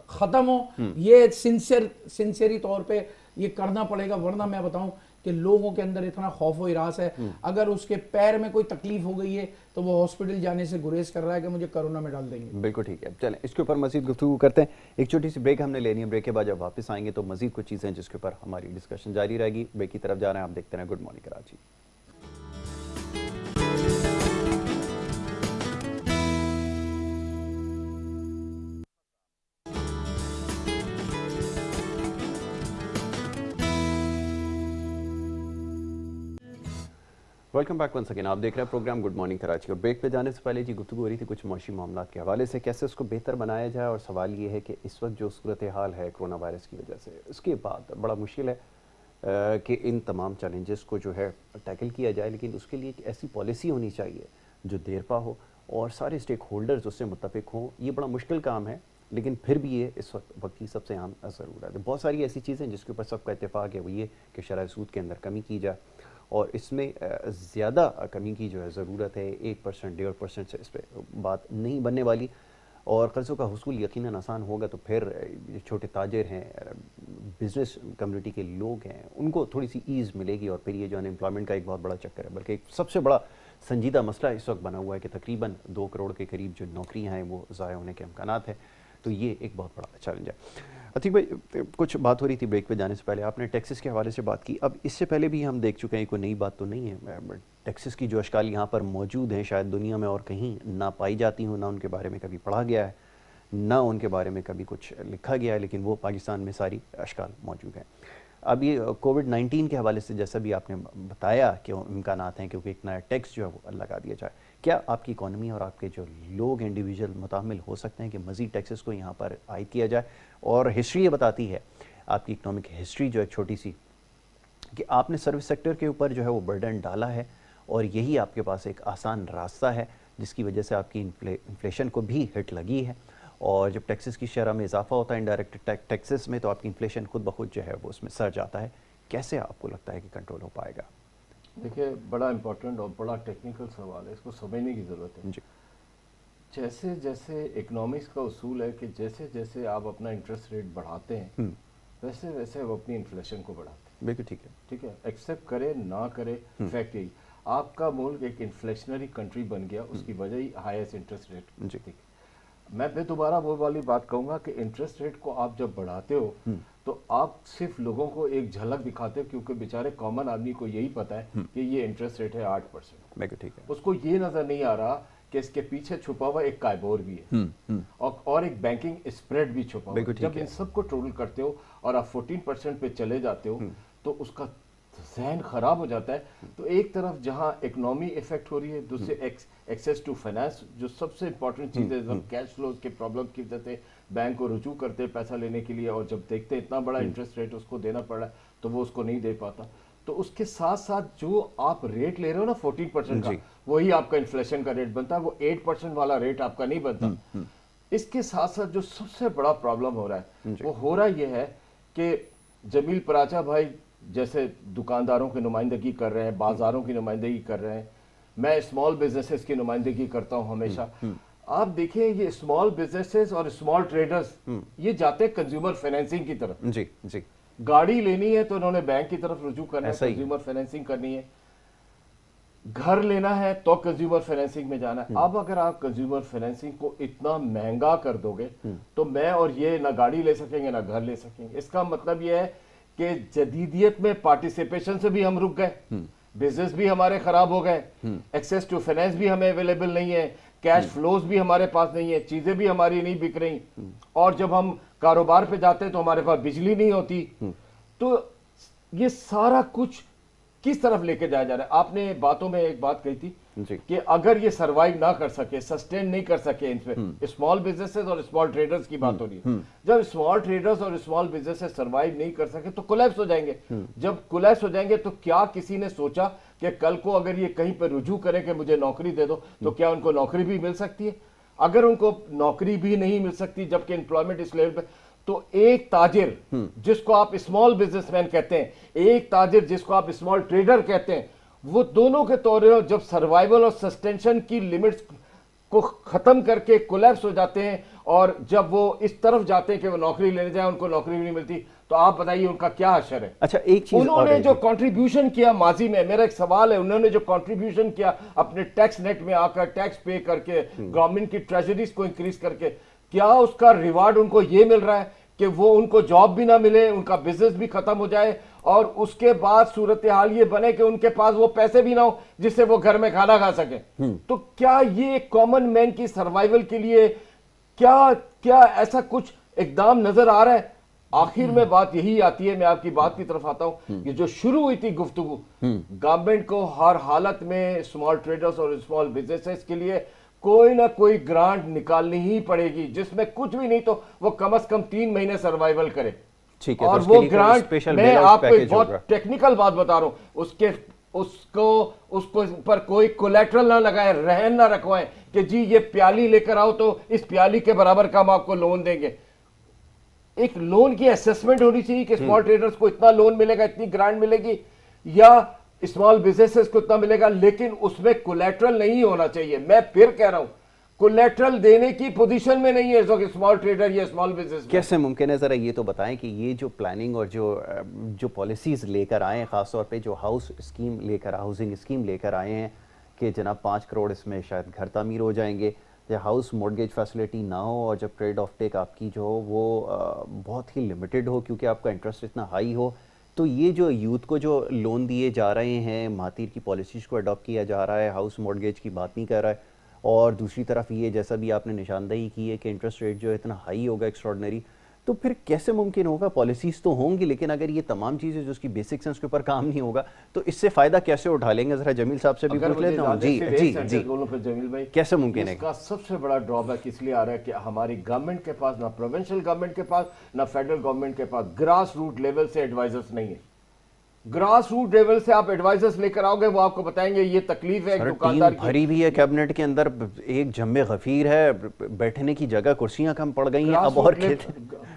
ختم ہو. یہ سنسیری طور پہ یہ کرنا پڑے گا, ورنہ میں بتاؤں کہ لوگوں کے اندر اتنا خوف و ہراس ہے, اگر اس کے پیر میں کوئی تکلیف ہو گئی ہے تو وہ ہاسپٹل جانے سے گریز کر رہا ہے کہ مجھے کرونا میں ڈال دیں گے. بالکل ٹھیک ہے, چلیں اس کے اوپر مزید گفتگو کرتے ہیں. ایک چھوٹی سی بریک ہم نے لینی ہے, بریک کے بعد جب واپس آئیں گے تو مزید کچھ چیزیں جس کے اوپر ہماری ڈسکشن جاری رہے گی. بریک کی طرف جا رہے ہیں, آپ دیکھتے رہیں good morning Karachi. Welcome back once again. آپ دیکھ رہے ہیں پروگرام گڈ مارننگ کراچی, اور بریک پہ جانے سے پہلے جی گفتگو ہو رہی تھی کچھ معاشی معاملات کے حوالے سے, کیسے اس کو بہتر بنایا جائے. اور سوال یہ ہے کہ اس وقت جو صورتحال ہے کرونا وائرس کی وجہ سے, اس کے بعد بڑا مشکل ہے کہ ان تمام چیلنجز کو جو ہے ٹیکل کیا جائے, لیکن اس کے لیے ایک ایسی پالیسی ہونی چاہیے جو دیرپا ہو اور سارے اسٹیک ہولڈرز اس سے متفق ہوں. یہ بڑا مشکل کام ہے, لیکن پھر بھی یہ اس وقت کی سب سے اہم ضرورت ہے. بہت ساری ایسی چیزیں جس کے اوپر سب کا اتفاق ہے, وہ یہ کہ شرح سود کے اندر کمی کی جائے, اور اس میں زیادہ کمی کی جو ہے ضرورت ہے. 1% 1.5% سے اس پہ بات نہیں بننے والی, اور قرضوں کا حصول یقیناً آسان ہوگا تو پھر جو چھوٹے تاجر ہیں, بزنس کمیونٹی کے لوگ ہیں, ان کو تھوڑی سی ایز ملے گی. اور پھر یہ جو انمپلائمنٹ کا ایک بہت بڑا چکر ہے, بلکہ ایک سب سے بڑا سنجیدہ مسئلہ اس وقت بنا ہوا ہے کہ تقریباً 2 کروڑ کے قریب جو نوکریاں ہیں وہ ضائع ہونے کے امکانات ہیں. تو یہ ایک بہت بڑا چیلنج ہے. عتیق بھائی, کچھ بات ہو رہی تھی بریک پہ جانے سے پہلے, آپ نے ٹیکسز کے حوالے سے بات کی. اب اس سے پہلے بھی ہم دیکھ چکے ہیں, کوئی نئی بات تو نہیں ہے. ٹیکسز کی جو اشکال یہاں پر موجود ہیں شاید دنیا میں اور کہیں نہ پائی جاتی ہوں, نہ ان کے بارے میں کبھی پڑھا گیا ہے, نہ ان کے بارے میں کبھی کچھ لکھا گیا ہے, لیکن وہ پاکستان میں ساری اشکال موجود ہیں. اب یہ کووڈ-19 کے حوالے سے جیسا بھی آپ نے بتایا کہ امکانات ہیں کیونکہ ایک نیا ٹیکس جو ہے وہ لگا دیا جائے، کیا آپ کی اکانومی اور آپ کے جو لوگ انڈیویجول متحمل ہو سکتے ہیں کہ مزید ٹیکسز کو یہاں پر عائد کیا جائے؟ اور ہسٹری یہ بتاتی ہے، آپ کی اکنامک ہسٹری جو ہے چھوٹی سی، کہ آپ نے سروس سیکٹر کے اوپر جو ہے وہ برڈن ڈالا ہے اور یہی آپ کے پاس ایک آسان راستہ ہے جس کی وجہ سے آپ کی انفلیشن کو بھی ہٹ لگی ہے، اور جب ٹیکسز کی شرح میں اضافہ ہوتا ہے انڈائریکٹ ٹیکسز میں تو آپ کی انفلیشن خود بخود جو ہے وہ اس میں سر جاتا ہے. کیسے آپ کو لگتا ہے کہ کنٹرول ہو پائے گا؟ دیکھیے بڑا امپورٹنٹ اور بڑا ٹیکنیکل سوال ہے، اس کو سمجھنے کی ضرورت ہے. جی جیسے جیسے اکنامکس کا اصول ہے کہ جیسے جیسے آپ اپنا انٹرسٹ ریٹ بڑھاتے ہیں ویسے ویسے وہ اپنی انفلیشن کو بڑھاتے ہیں. بالکل ٹھیک ہے. ٹھیک ہے، ایکسیپٹ کرے نہ کرے فیکٹ یہی آپ کا ملک ایک انفلیشنری کنٹری بن گیا، اس کی وجہ ہی ہائیسٹ انٹرسٹ ریٹ. جی ٹھیک ہے، میں پھر دوبارہ وہ والی بات کہوں گا کہ انٹرسٹ ریٹ کو آپ جب بڑھاتے ہو تو آپ صرف لوگوں کو ایک جھلک دکھاتے ہو، کیونکہ بیچارے کامن آدمی کو یہی پتا ہے کہ یہ انٹرسٹ ریٹ ہے 8%. بالکل ٹھیک ہے. اس کو یہ نظر نہیں آ رہا کہ اس کے پیچھے چھپا ہوا ایک کائبور بھی ہے اور ایک بینکنگ اسپریڈ بھی چھپا ہوا ہے. جب ان سب کو ٹوٹل کرتے ہو اور آپ 14% پہ چلے جاتے ہو تو اس کا ذہن خراب ہو جاتا ہے. تو ایک طرف جہاں اکنامی افیکٹ ہو رہی ہے، دوسرے ایکسیس ٹو فائنانس جو سب سے امپورٹنٹ چیز ہے. ہم کیش فلوز کے پرابلم کی وجہ سے بینک کو رجوع کرتے ہیں پیسہ لینے کے لیے، اور جب دیکھتے ہیں اتنا بڑا انٹرسٹ ریٹ اس کو دینا پڑ رہا ہے تو وہ اس کو نہیں دے پاتا. تو اس کے ساتھ ساتھ جو آپ ریٹ لے رہے ہو نا 14% کا، وہی آپ کا انفلیشن کا ریٹ بنتا ہے، وہ 8% والا ریٹ آپ کا نہیں بنتا. اس کے ساتھ ساتھ جو سب سے بڑا پرابلم ہو رہا ہے وہ ہو رہا یہ ہے کہ جمیل پراچا بھائی جیسے دکانداروں کی نمائندگی کر رہے ہیں، بازاروں کی نمائندگی کر رہے ہیں، میں اسمال بزنسز کی نمائندگی کرتا ہوں ہمیشہ. آپ دیکھیں یہ اسمال بزنسز اور اسمال ٹریڈرز یہ جاتے ہیں کنزیومر فائنینسنگ کی طرف. جی جی. گاڑی لینی ہے تو انہوں نے بینک کی طرف رجوع کرنا ہے، کنزیومر فائنینسنگ کرنی ہے. گھر لینا ہے تو کنزیومر فائنینسنگ میں جانا ہے. اب اگر آپ کنزیومر فائنینسنگ کو اتنا مہنگا کر دو گے تو میں اور یہ نہ گاڑی لے سکیں گے نہ گھر لے سکیں گے. اس کا مطلب یہ ہے کہ جدیدیت میں پارٹیسپیشن سے بھی ہم رک گئے، بزنس بھی ہمارے خراب ہو گئے، ایکسیس ٹو فائنینس بھی ہمیں اویلیبل نہیں ہے، کیش فلوز بھی ہمارے پاس نہیں ہے، چیزیں بھی ہماری نہیں بک رہی، اور جب ہم کاروبار پہ جاتے ہیں تو ہمارے پاس بجلی نہیں ہوتی. تو یہ سارا کچھ کس طرف لے کے جایا جا رہا ہے؟ آپ نے باتوں میں ایک بات کہی تھی کہ اگر یہ سروائیو نہ کر سکے، سسٹین نہیں کر سکے، ان پہ اسمال بزنسز اور اسمال ٹریڈرز کی بات ہو رہی ہے. جب اسمال ٹریڈرز اور اسمال بزنسز سروائیو نہیں کر سکے تو کولیپس ہو جائیں گے. جب کولیپس ہو جائیں گے تو کیا کسی نے سوچا کہ کل کو اگر یہ کہیں پہ رجوع کریں کہ مجھے نوکری دے دو تو کیا ان کو نوکری بھی مل سکتی ہے؟ اگر ان کو نوکری بھی نہیں مل سکتی جبکہ امپلائمنٹ اس لیول پہ، تو ایک تاجر جس کو آپ اسمال بزنس مین کہتے ہیں، ایک تاجر جس کو آپ اسمال ٹریڈر کہتے ہیں، وہ دونوں کے طور پر جب سروائیول اور سسٹینشن کی لیمٹس کو ختم کر کے کولیپس ہو جاتے ہیں اور جب وہ اس طرف جاتے ہیں کہ وہ نوکری لینے جائیں ان کو نوکری بھی نہیں ملتی، تو آپ بتائیے ان کا کیا حشر ہے؟ اچھا ایک چیز انہوں نے جو کنٹریبیوشن کیا ماضی میں، میرا ایک سوال ہے، انہوں نے جو کنٹریبیوشن کیا اپنے ٹیکس نیٹ میں آ کر ٹیکس پے کر کے گورنمنٹ کی ٹریجریز کو انکریز کر کے، کیا اس کا ریوارڈ ان کو یہ مل رہا ہے کہ وہ ان کو جاب بھی نہ ملے، ان کا بزنس بھی ختم ہو جائے اور اس کے بعد صورتحال یہ بنے کہ ان کے پاس وہ پیسے بھی نہ ہو جس سے وہ گھر میں کھانا کھا سکیں؟ تو کیا یہ کامن مین کی سروائیول کے لیے کیا ایسا کچھ اقدام نظر آ رہا ہے؟ آخر میں بات یہی آتی ہے، میں آپ کی بات کی طرف آتا ہوں، کہ جو شروع ہوئی تھی گفتگو، گورنمنٹ کو ہر حالت میں اسمال ٹریڈرز اور اسمال بزنسز کے لیے کوئی نہ کوئی گرانٹ نکالنی ہی پڑے گی، جس میں کچھ بھی نہیں تو وہ کم از کم 3 مہینے سروائیول کرے. اور وہ گرانٹ میں آپ کو ایک بہت ٹیکنیکل بات بتا رہا ہوں، اس کو پر کوئی کولیٹرل نہ لگائیں، رہن نہ رکھوائیں کہ جی یہ پیالی لے کر آؤ تو اس پیالی کے برابر کا ہم آپ کو لون دیں گے. ایک لون کی اسیسمنٹ ہونی چاہیے کہ اسمال ٹریڈرز کو اتنا لون ملے گا، اتنی گرانٹ ملے گی، یا اسمال بزنسز کو اتنا ملے گا، لیکن اس میں کولیٹرل نہیں ہونا چاہیے. میں پھر کہہ رہا ہوں کولیٹرل دینے کی پوزیشن میں نہیں ہے اسمال ٹریڈر یا اسمال بزنس. کیسے ممکن ہے؟ ذرا یہ تو بتائیں کہ یہ جو پلاننگ اور جو پالیسیز لے کر آئے ہیں، خاص طور پہ جو ہاؤسنگ اسکیم لے کر آئے ہیں کہ جناب 5 کروڑ اس میں شاید گھر تعمیر ہو جائیں گے یا ہاؤس مورگیج فیسلٹی نہ ہو، اور جب ٹریڈ آف ٹیک آپ کی جو ہو وہ بہت ہی لمیٹڈ ہو کیونکہ آپ کا انٹرسٹ اتنا ہائی ہو، تو یہ جو یوتھ کو جو لون دیے جا رہے ہیں، مہاتیر کی پالیسیز کو اڈاپٹ کیا جا رہا ہے، ہاؤس مورگیج کی بات نہیں کر رہا ہے، اور دوسری طرف یہ جیسا بھی آپ نے نشاندہی کی ہے کہ انٹرسٹ ریٹ جو اتنا ہائی ہوگا ایکسٹراڈنری، تو پھر کیسے ممکن ہوگا؟ پالیسیز تو ہوں گی لیکن اگر یہ تمام چیزیں جو اس کی بیسکس ہیں اس کے اوپر کام نہیں ہوگا تو اس سے فائدہ کیسے اٹھا لیں گے؟ ذرا جمیل صاحب سے بھی پوچھ لیتا ہوں. جی جی جی جمیل بھائی کیسے ممکن ہے؟ اس کا سب سے بڑا ڈرا بیک اس لیے آ رہا ہے کہ ہماری گورنمنٹ کے پاس، نہ پروونشل گورنمنٹ کے پاس نہ فیڈرل گورنمنٹ کے پاس گراس روٹ لیول سے ایڈوائزرز نہیں ہے. گراس روٹ لیول سے آپ ایڈوائزرز لے کر آؤ گے، وہ آپ کو بتائیں گے یہ تکلیف ہے ایک دکاندار کی. بھری بھی ہے کیبنٹ کے اندر، ایک جم غفیر ہے، بیٹھنے کی جگہ کرسیاں کم پڑ گئی ہیں. اب اور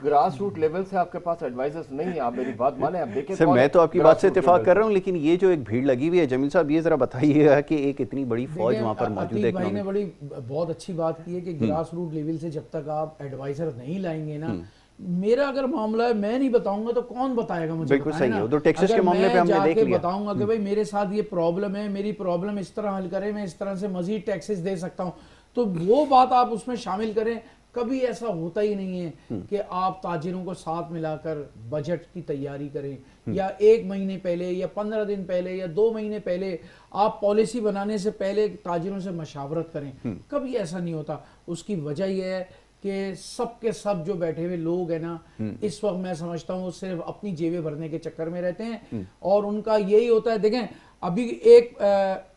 گراس روٹ لیول سے آپ کے پاس ایڈوائزرز نہیں ہیں. آپ میری بات مانیں، آپ دیکھیں. سر میں تو آپ کی بات سے اتفاق کر رہا ہوں، لیکن یہ جو ایک بھیڑ لگی ہوئی ہے، جمیل صاحب یہ ذرا بتائیے گا کہ ایک اتنی بڑی فوج وہاں پر موجود ہے. بھائی نے بڑی بہت اچھی بات کی ہے کہ گراس روٹ لیول سے جب تک آپ ایڈوائزر نہیں لائیں گے نا، میرا اگر معاملہ ہے میں نہیں بتاؤں گا تو کون بتائے گا مجھے؟ بالکل صحیح ہے. ادھر ٹیکسز کے معاملے پہ ہم نے دیکھ لیا، بتاؤں گا کہ بھائی میرے ساتھ یہ پرابلم ہے، میری پرابلم اس طرح حل کریں، میں اس طرح سے مزید ٹیکسز دے سکتا ہوں، تو وہ بات آپ اس میں شامل کریں. کبھی ایسا ہوتا ہی نہیں ہے کہ آپ تاجروں کو ساتھ ملا کر بجٹ کی تیاری کریں، یا 1 مہینے پہلے یا 15 دن پہلے یا 2 مہینے پہلے آپ پالیسی بنانے سے پہلے تاجروں سے مشاورت کریں. کبھی ایسا نہیں ہوتا. اس کی وجہ یہ ہے کہ سب کے سب جو بیٹھے ہوئے لوگ ہیں نا، اس وقت میں سمجھتا ہوں صرف اپنی جیبیں بھرنے کے چکر میں رہتے ہیں، اور ان کا یہی ہوتا ہے. دیکھیں ابھی ایک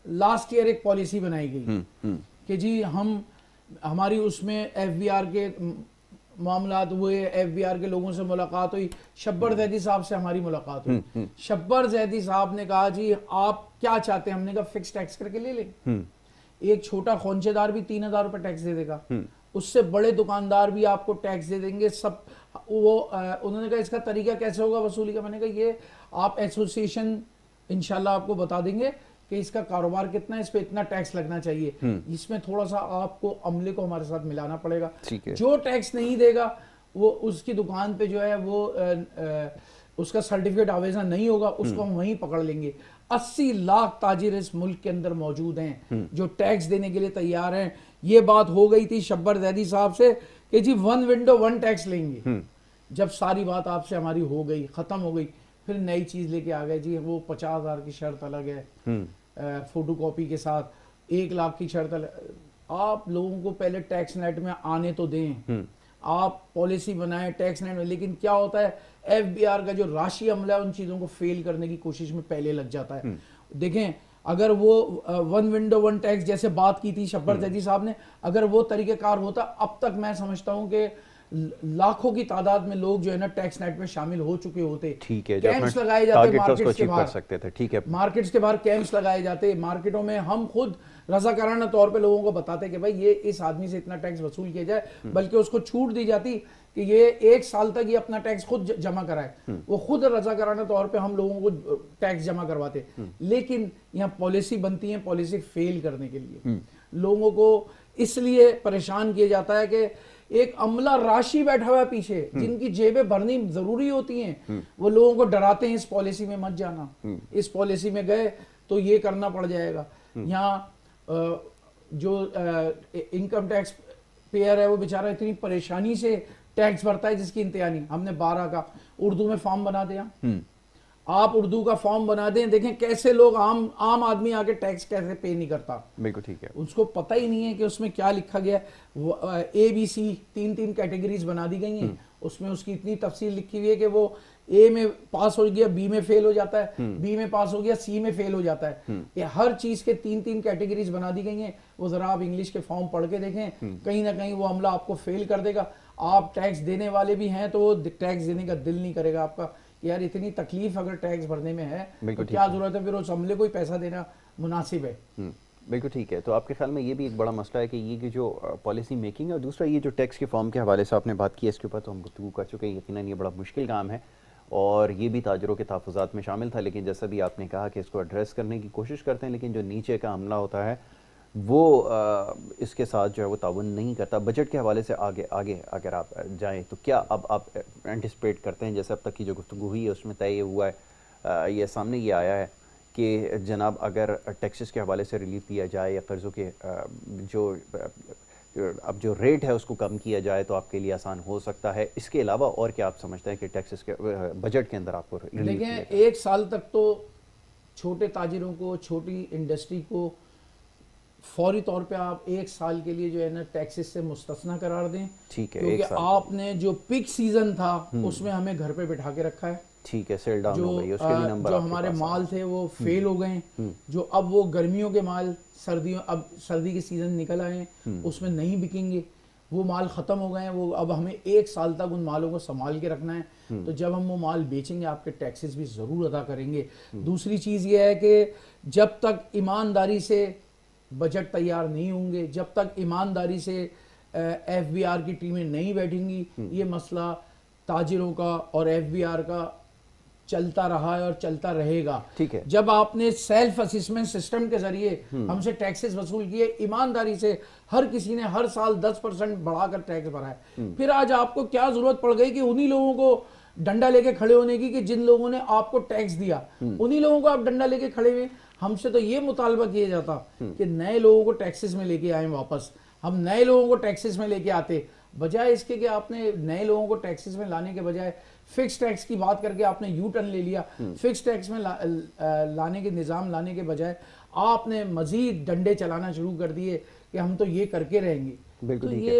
لاسٹ ایئر ایک پالیسی بنائی گئی کہ جی ہماری اس میں ایف بی آر کے معاملات ہوئے، ایف بی آر کے لوگوں سے ملاقات ہوئی، شبر زیدی صاحب سے ہماری ملاقات ہوئی. شبر زیدی صاحب نے کہا جی آپ کیا چاہتے ہیں؟ ہم نے کہا فکس ٹیکس کر کے لے لیں. ایک چھوٹا خونچے دار بھی 3000 روپے ٹیکس دے دے گا، اس سے بڑے دکاندار بھی آپ کو ٹیکس دے دیں گے. سب وہ انہوں نے کہا اس کا طریقہ کیسے ہوگا وصولی کا؟ میں نے کہا یہ آپ ایسوسیشن انشاءاللہ آپ کو بتا دیں گے کہ اس کا کاروبار کتنا ہے، اس پہ اتنا ٹیکس لگنا چاہیے. اس میں تھوڑا سا آپ کو عملے کو ہمارے ساتھ ملانا پڑے گا. جو ٹیکس نہیں دے گا وہ اس کی دکان پہ جو ہے وہ اس کا سرٹیفکیٹ آویزہ نہیں ہوگا، اس کو ہم وہیں پکڑ لیں گے. 80 لاکھ تاجر اس ملک کے اندر موجود ہیں جو ٹیکس دینے کے لیے تیار ہیں. یہ بات ہو گئی تھی شبر زیدی صاحب سے کہ جی 1 ونڈو 1 ٹیکس لیں گے. جب ساری بات آپ سے ہماری ہو گئی، ختم ہو گئی، پھر نئی چیز لے کے آ گئے جی وہ 50,000 کی شرط الگ ہے، فوٹو کاپی کے ساتھ 1 لاکھ کی شرط الگ. آپ لوگوں کو پہلے ٹیکس نیٹ میں آنے تو دیں، آپ پالیسی بنائیں ٹیکس نیٹ میں. لیکن کیا ہوتا ہے ایف بی آر کا جو راشی عملہ ہے ان چیزوں کو فیل کرنے کی کوشش میں پہلے لگ جاتا ہے. دیکھیں اگر وہ 1 ونڈو 1 ٹیکس جیسے بات کی تھی شبر زیدی صاحب نے، اگر وہ طریقہ کار ہوتا اب تک میں سمجھتا ہوں کہ لاکھوں کی تعداد میں لوگ جو ہے نا ٹیکس نیٹ میں شامل ہو چکے ہوتے. کیمپس لگائے جاتے مارکیٹس کے باہر، مارکیٹس کے باہر کیمپس لگائے جاتے. مارکیٹوں میں ہم خود رضاکارانہ طور پہ لوگوں کو بتاتے کہ بھائی یہ اس آدمی سے اتنا ٹیکس وصول کیا جائے، بلکہ اس کو چھوٹ دی جاتی کہ یہ 1 سال تک یہ اپنا ٹیکس خود جمع کرائے. وہ خود رضاکارانہ طور پہ ہم لوگوں کو ٹیکس جمع کرواتے. لیکن یہاں پالیسی بنتی ہے پالیسی فیل کرنے کے لیے. لوگوں کو اس لیے پریشان کیا جاتا ہے کہ ایک عملہ راشی بیٹھا ہوا ہے پیچھے جن کی جیبیں بھرنی ضروری ہوتی ہیں، وہ لوگوں کو ڈراتے ہیں اس پالیسی میں مت جانا، اس پالیسی میں گئے تو یہ کرنا پڑ جائے گا. یہاں جو انکم ٹیکس پیئر ہے وہ بیچارہ اتنی پریشانی سے ٹیکس بھرتا ہے جس کی انتہا نہیں. ہم نے 12 کا اردو میں فارم بنا دیا. آپ اردو کا فارم بنا دیں، دیکھیں کیسے لوگ عام آدمی آگے ٹیکس کیسے پے نہیں کرتا. بالکل ٹھیک ہے. اس کو پتہ ہی نہیں ہے کہ اس میں کیا لکھا گیا. اے بی سی 3 کیٹیگریز بنا دی گئی ہیں. اس میں اس کی اتنی تفصیل لکھی ہوئی ہے کہ وہ اے میں پاس ہو گیا بی میں فیل ہو جاتا ہے، بی میں پاس ہو گیا سی میں فیل ہو جاتا ہے. یہ ہر چیز کے 3 کیٹیگریز بنا دی گئی ہیں. وہ ذرا آپ انگلش کے فارم پڑھ کے دیکھیں، کہیں نہ کہیں وہ عملہ آپ کو فیل کر دے گا. آپ ٹیکس دینے والے بھی ہیں تو وہ ٹیکس دینے کا دل نہیں کرے گا آپ کا کہ یار اتنی تکلیف اگر ٹیکس بھرنے میں ہے تو کیا ضرورت ہے پھر اس عملے کو ہی پیسہ دینا مناسب ہے. بالکل ٹھیک ہے. تو آپ کے خیال میں یہ بھی ایک بڑا مسئلہ ہے کہ یہ کہ جو پالیسی میکنگ ہے، اور دوسرا یہ جو ٹیکس کے فارم کے حوالے سے آپ نے بات کی ہے اس کے اوپر تو ہم گفتگو کر چکے ہیں. یقیناً یہ بڑا مشکل کام ہے اور یہ بھی تاجروں کے تحفظات میں شامل تھا، لیکن جیسا بھی آپ نے کہا کہ اس کو ایڈریس کرنے کی کوشش کرتے ہیں، لیکن جو نیچے کا عملہ ہوتا ہے وہ اس کے ساتھ جو ہے وہ تعاون نہیں کرتا. بجٹ کے حوالے سے آگے اگر آپ جائیں تو کیا اب آپ اینٹیسپیٹ کرتے ہیں، جیسے اب تک کی جو گفتگو ہوئی ہے اس میں طے یہ ہوا ہے، یہ سامنے یہ آیا ہے کہ جناب اگر ٹیکسز کے حوالے سے ریلیف دیا جائے یا قرضوں کے اب جو ریٹ ہے اس کو کم کیا جائے تو آپ کے لیے آسان ہو سکتا ہے. اس کے علاوہ اور کیا آپ سمجھتے ہیں کہ ٹیکسز کے بجٹ کے اندر آپ کو ریلیف دیا دیکھیں 1 سال تک تو چھوٹے تاجروں کو، چھوٹی انڈسٹری کو فوری طور پہ آپ 1 سال کے لیے جو ہے نا ٹیکسز سے مستثنا قرار دیں, ٹھیک ہے, کیونکہ آپ نے جو پک سیزن تھا اس میں ہمیں گھر پہ بٹھا کے رکھا ہے. ٹھیک ہے, سیل ڈاؤن ہو گئی, اس کے لیے نمبر جو ہمارے مال تھے وہ فیل ہو گئے ہیں, جو اب وہ گرمیوں کے مال اب سردی کے سیزن نکل آئے ہیں اس میں نہیں بکیں گے, وہ مال ختم ہو گئے ہیں, وہ اب ہمیں 1 سال تک ان مالوں کو سنبھال کے رکھنا ہے. تو جب ہم وہ مال بیچیں گے آپ کے ٹیکسز بھی ضرور ادا کریں گے. دوسری چیز یہ ہے کہ جب تک ایمانداری سے بجٹ تیار نہیں ہوں گے, جب تک ایمانداری سے ایف بی آر کی ٹیمیں نہیں بیٹھیں گی, یہ مسئلہ تاجروں کا اور ایف بی آر کا چلتا رہا ہے اور چلتا رہے گا. ٹھیک ہے, جب آپ نے سیلف اسسمنٹ سسٹم کے ذریعے ہم سے ٹیکسز وصول کیے, ایمانداری سے ہر کسی نے ہر سال 10% بڑھا کر ٹیکس بھرا ہے, پھر آج آپ کو کیا ضرورت پڑ گئی کہ انہی لوگوں کو ڈنڈا لے کے کھڑے ہونے کی کہ جن لوگوں نے آپ کو ٹیکس دیا, انہی لوگوں کو آپ ڈنڈا لے کے کھڑے ہوئے. ہم سے تو یہ مطالبہ کیا جاتا کہ نئے لوگوں کو ٹیکسز میں لے کے آئیں واپس, ہم نئے لوگوں کو ٹیکسز میں لے کے آتے, بجائے اس کے کہ آپ نے نئے لوگوں کو ٹیکسز میں لانے کے بجائے فکس ٹیکس کی بات کر کے آپ نے یو ٹرن لے لیا. فکس ٹیکس میں لانے کے نظام لانے کے بجائے آپ نے مزید ڈنڈے چلانا شروع کر دیے کہ ہم تو یہ کر کے رہیں گے. بالکل تو ٹھیک ہے.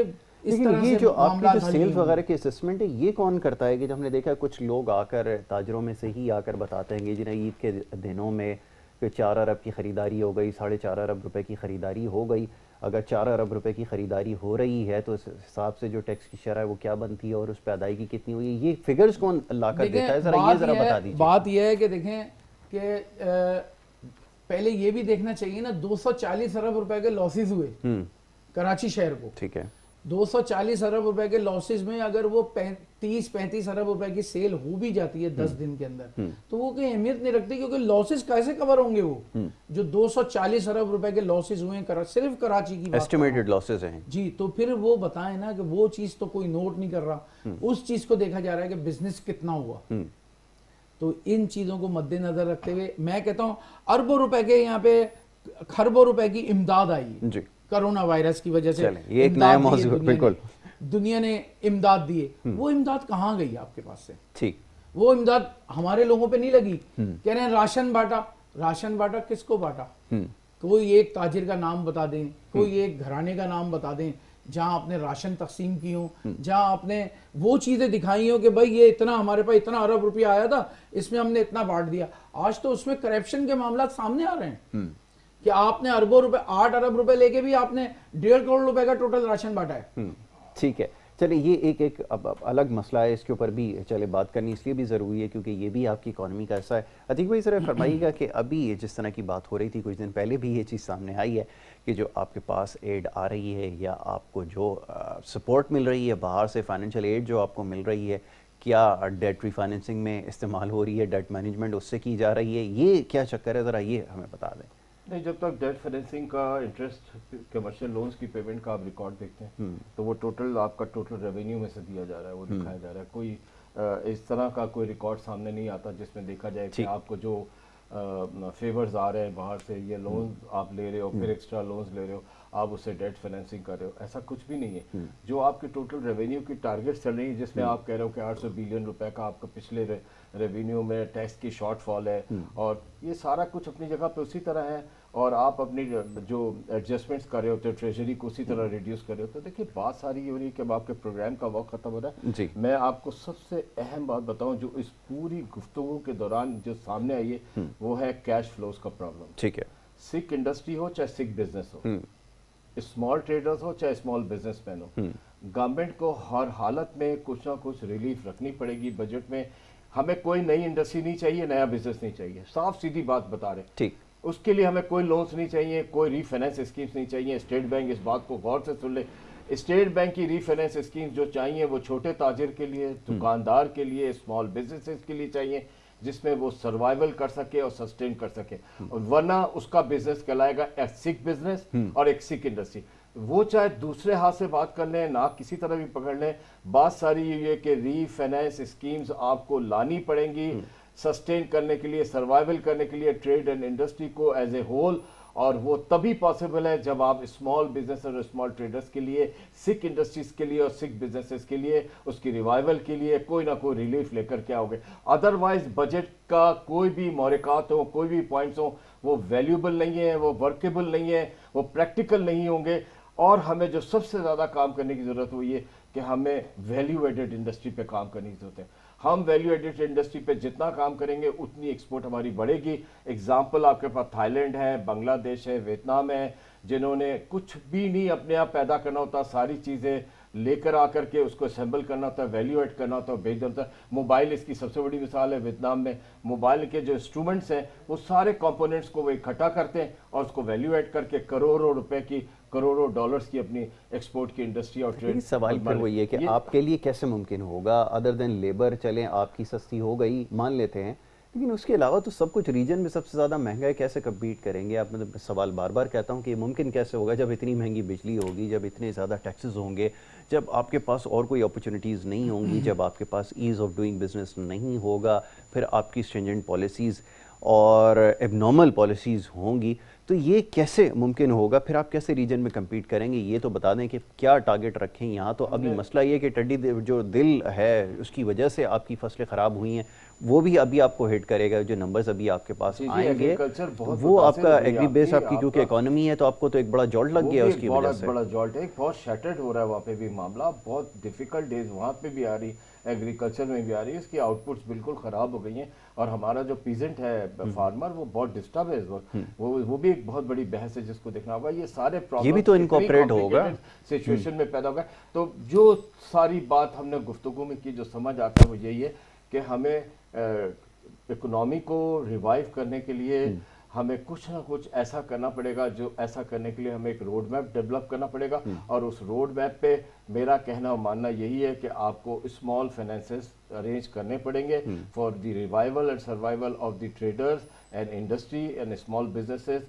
یہ جو آپ کی جو سیلز وغیرہ کی اسسمنٹ ہے یہ کون کرتا ہے؟ کہ جب ہم نے دیکھا کچھ لوگ آ کر تاجروں میں سے ہی آ کر بتاتے ہیں کہ جنہیں عید کے دنوں میں 4 ارب کی خریداری ہو گئی, 4.5 ارب روپے کی خریداری ہو گئی. اگر 4 ارب روپے کی خریداری ہو رہی ہے تو اس حساب سے جو ٹیکس کی شرح ہے وہ کیا بنتی ہے اور اس پہ ادائیگی کتنی ہوئی ہے, یہ فگرز کون لا کر دیتا ہے؟ ذرا یہ ذرا بتا دیجیے. بات یہ ہے کہ دیکھیں کہ پہلے یہ بھی دیکھنا چاہیے نا, 240 ارب روپے کے لاسز ہوئے کراچی شہر کو. ٹھیک ہے, 240 ارب روپے کے لاسز میں اگر وہ 30-35 ارب روپے کی سیل ہو بھی جاتی ہے 10 دن کے اندر, تو وہ کوئی اہمیت نہیں رکھتی, کیونکہ لاسز کیسے کور ہوں گے؟ وہ جو 240 ارب روپے کے لاسز ہوئے ہیں صرف کراچی کی ایسٹیمیٹڈ لاسز ہیں جی, تو پھر وہ بتائیں نا کہ وہ چیز تو کوئی نوٹ نہیں کر رہا, اس چیز کو دیکھا جا رہا ہے کہ بزنس کتنا ہوا. تو ان چیزوں کو مد نظر رکھتے ہوئے میں کہتا ہوں اربوں روپے کے یہاں پہ کھربوں روپے کی امداد آئی ہے جی کرونا وائرس کی وجہ سے. یہ ایک نیا موضوع, بالکل دنیا نے امداد دیے, وہ امداد کہاں گئی آپ کے پاس سے؟ ٹھیک, وہ امداد ہمارے لوگوں پہ نہیں لگی. کہہ رہے ہیں راشن بانٹا, راشن بانٹا کس کو بانٹا؟ کوئی ایک تاجر کا نام بتا دیں, کوئی ایک گھرانے کا نام بتا دیں جہاں آپ نے راشن تقسیم کی ہوں, جہاں آپ نے وہ چیزیں دکھائی ہوں کہ بھائی یہ اتنا ہمارے پاس اتنا ارب روپیہ آیا تھا, اس میں ہم نے اتنا بانٹ دیا. آج تو اس میں کرپشن کے معاملات سامنے آ رہے ہیں کہ آپ نے اربوں روپے 8 ارب روپے لے کے بھی آپ نے 1.5 کروڑ روپے کا ٹوٹل راشن بانٹا ہے. ٹھیک ہے, چلے یہ ایک اب الگ مسئلہ ہے, اس کے اوپر بھی چلے بات کرنی اس لیے بھی ضروری ہے کیونکہ یہ بھی آپ کی اکانومی کا حصہ ہے. عتیق بھائی ذرا فرمائیے گا کہ ابھی جس طرح کی بات ہو رہی تھی کچھ دن پہلے بھی یہ چیز سامنے آئی ہے کہ جو آپ کے پاس ایڈ آ رہی ہے یا آپ کو جو سپورٹ مل رہی ہے باہر سے, فائنینشیل ایڈ جو آپ کو مل رہی ہے, کیا ڈیٹ ری فائنینسنگ میں استعمال ہو رہی ہے, ڈیٹ مینجمنٹ اس سے کی جا رہی ہے, یہ کیا چکر ہے ذرا یہ ہمیں بتا دیں. نہیں, جب تک ڈیٹ فائنینسنگ کا انٹرسٹ کمرشل لونز کی پیمنٹ کا آپ ریکارڈ دیکھتے ہیں تو وہ ٹوٹل آپ کا ٹوٹل ریونیو میں سے دیا جا رہا ہے, وہ دکھایا جا رہا ہے. کوئی اس طرح کا کوئی ریکارڈ سامنے نہیں آتا جس میں دیکھا جائے کہ آپ کو جو فیورز آ رہے ہیں باہر سے, یہ لونز آپ لے رہے ہو, پھر ایکسٹرا لونز لے رہے ہو, آپ اس سے ڈیٹ فائنینسنگ کر رہے ہو, ایسا کچھ بھی نہیں ہے. جو آپ کی ٹوٹل ریونیو کی ٹارگیٹ چل رہی ہے جس میں آپ کہہ رہے ہو کہ 800 بلین روپے کا آپ کا پچھلے ریونیو میں ٹیکس کی شارٹ فال ہے, اور یہ سارا کچھ اپنی جگہ پہ اسی طرح ہے, اور آپ اپنی جو ایڈجسٹمنٹس کر رہے ہوتے ہو ٹریجری کو اسی طرح ریڈیوس کر رہے ہوتے ہو. دیکھیے بات ساری یہ ہو رہی ہے کہ اب آپ کے پروگرام کا وقت ختم ہو رہا ہے. جی, میں آپ کو سب سے اہم بات بتاؤں جو اس پوری گفتگو کے دوران جو سامنے آئی ہے وہ ہے کیش فلوز کا پرابلم. ٹھیک ہے, سکھ انڈسٹری ہو چاہے سکھ بزنس ہو, اسمال ٹریڈرز ہو چاہے اسمال بزنس مین ہو, گورنمنٹ کو ہر حالت میں کچھ نہ کچھ ریلیف رکھنی پڑے گی بجٹ میں. ہمیں کوئی نئی انڈسٹری نہیں چاہیے, نیا بزنس نہیں چاہیے, صاف سیدھی بات بتا رہے ہیں. ٹھیک, اس کے لیے ہمیں کوئی لونز نہیں چاہیے, کوئی ری فائنینس اسکیمز نہیں چاہیے. اسٹیٹ بینک اس بات کو غور سے سن لے, اسٹیٹ بینک کی ری فائنینس اسکیمز جو چاہیے وہ چھوٹے تاجر کے لیے, دکاندار کے لیے, اسمال بزنسز کے لیے چاہیے جس میں وہ سروائیول کر سکے اور سسٹین کر سکے, اور ورنہ اس کا بزنس کہلائے گا ایک سکھ بزنس اور ایک سکھ انڈسٹری. وہ چاہے دوسرے ہاتھ سے بات کر لیں, نہ کسی طرح بھی پکڑ لیں, بات ساری یہ ہے کہ ری فائنینس اسکیمز آپ کو لانی پڑیں گی سسٹین کرنے کے لیے, سروائیول کرنے کے لیے ٹریڈ اینڈ انڈسٹری کو ایز اے ہول, اور وہ تبھی پاسبل ہے جب آپ اسمال بزنس اور اسمال ٹریڈرز کے لیے، سکھ انڈسٹریز کے لیے اور سکھ بزنسز کے لیے، اس کی ریوائول کے لیے کوئی نہ کوئی ریلیف لے کر کے آؤ گے. ادروائز بجٹ کا کوئی بھی محرکات ہوں، کوئی بھی پوائنٹس ہوں، وہ ویلیوبل نہیں ہیں، وہ ورکیبل نہیں ہیں، وہ پریکٹیکل نہیں ہوں گے. اور ہمیں جو سب سے زیادہ کام کرنے کی ضرورت وہ یہ کہ ہمیں ویلیو ایڈڈ انڈسٹری پہ کام کرنے کی ضرورت ہے. ہم ویلیو ایڈڈ انڈسٹری پہ جتنا کام کریں گے اتنی ایکسپورٹ ہماری بڑھے گی. اگزامپل آپ کے پاس تھائی لینڈ ہے، بنگلہ دیش ہے، ویتنام ہے، جنہوں نے کچھ بھی نہیں اپنے آپ پیدا کرنا ہوتا، ساری چیزیں لے کر آ کر کے اس کو اسمبل کرنا ہوتا ہے، ویلیو ایڈ کرنا ہوتا ہے، بیچ دینا ہوتا ہے. موبائل اس کی سب سے بڑی مثال ہے. ویتنام میں موبائل کے جو انسٹرومنٹس ہیں وہ سارے کمپوننٹس کو وہ اکٹھا کرتے ہیں اور اس کو ویلیو ایڈ کر کے کروڑوں روپے کی، کروڑوں ڈالرز کی اپنی ایکسپورٹ کی انڈسٹری اور ٹریڈ. سوال پھر وہ یہ کہ آپ کے لیے کیسے ممکن ہوگا ادر دین لیبر؟ چلیں آپ کی سستی ہو گئی مان لیتے ہیں، لیکن اس کے علاوہ تو سب کچھ ریجن میں سب سے زیادہ مہنگا ہے، کیسے کمپیٹ کریں گے آپ؟ مطلب سوال بار بار کہتا ہوں کہ یہ ممکن کیسے ہوگا جب اتنی مہنگی بجلی ہوگی، جب اتنے زیادہ ٹیکسز ہوں گے، جب آپ کے پاس اور کوئی اپرچونیٹیز نہیں ہوں گی، جب آپ کے پاس ایز آف ڈوئنگ بزنس نہیں ہوگا، پھر آپ کی اسٹرینجنٹ پالیسیز اور ایب نارمل پالیسیز ہوں گی، تو یہ کیسے ممکن ہوگا؟ پھر آپ کیسے ریجن میں کمپیٹ کریں گے؟ یہ تو بتا دیں کہ کیا ٹارگٹ رکھیں یہاں. تو ابھی مسئلہ یہ کہ ٹڈی جو دل ہے اس کی وجہ سے آپ کی فصلیں خراب ہوئی ہیں، وہ بھی ابھی آپ کو ہٹ کرے گا. جو نمبرز ابھی آپ کے پاس آئیں گے وہ آپ کا ایگری بیس آپ کی کیونکہ اکانومی ہے تو آپ کو تو ایک بڑا جولٹ لگ گیا اس کی وجہ سے. بڑا جولٹ ہے، بہت شیٹرڈ ہو رہا ہے وہاں پہ بھی معاملہ، بہت ڈیفیکلٹ ڈیز وہاں پہ بھی آ رہی، ایگریکلچر میں بھی آ رہی ہے. اس کی آؤٹ پٹس بالکل خراب ہو گئی ہیں اور ہمارا جو پیزنٹ ہے فارمر وہ بہت ڈسٹرب ہے اس وقت. وہ بھی ایک بہت بڑی بحث ہے جس کو دیکھنا ہوگا. یہ سارے یہ بھی تو انکارپوریٹ ہوگا سچویشن میں پیدا ہوگا. تو جو ساری بات ہم نے گفتگو میں کی، جو سمجھ آتا ہے وہ یہی ہے کہ ہمیں اکنامی کو ریوائیو کرنے کے لیے ہمیں کچھ نہ کچھ ایسا کرنا پڑے گا. جو ایسا کرنے کے لیے ہمیں ایک روڈ میپ ڈیولپ کرنا پڑے گا اور اس روڈ میپ پہ میرا کہنا اور ماننا یہی ہے کہ آپ کو اسمال فائنینسز ارینج کرنے پڑیں گے for the revival and survival of the traders and industry and small businesses.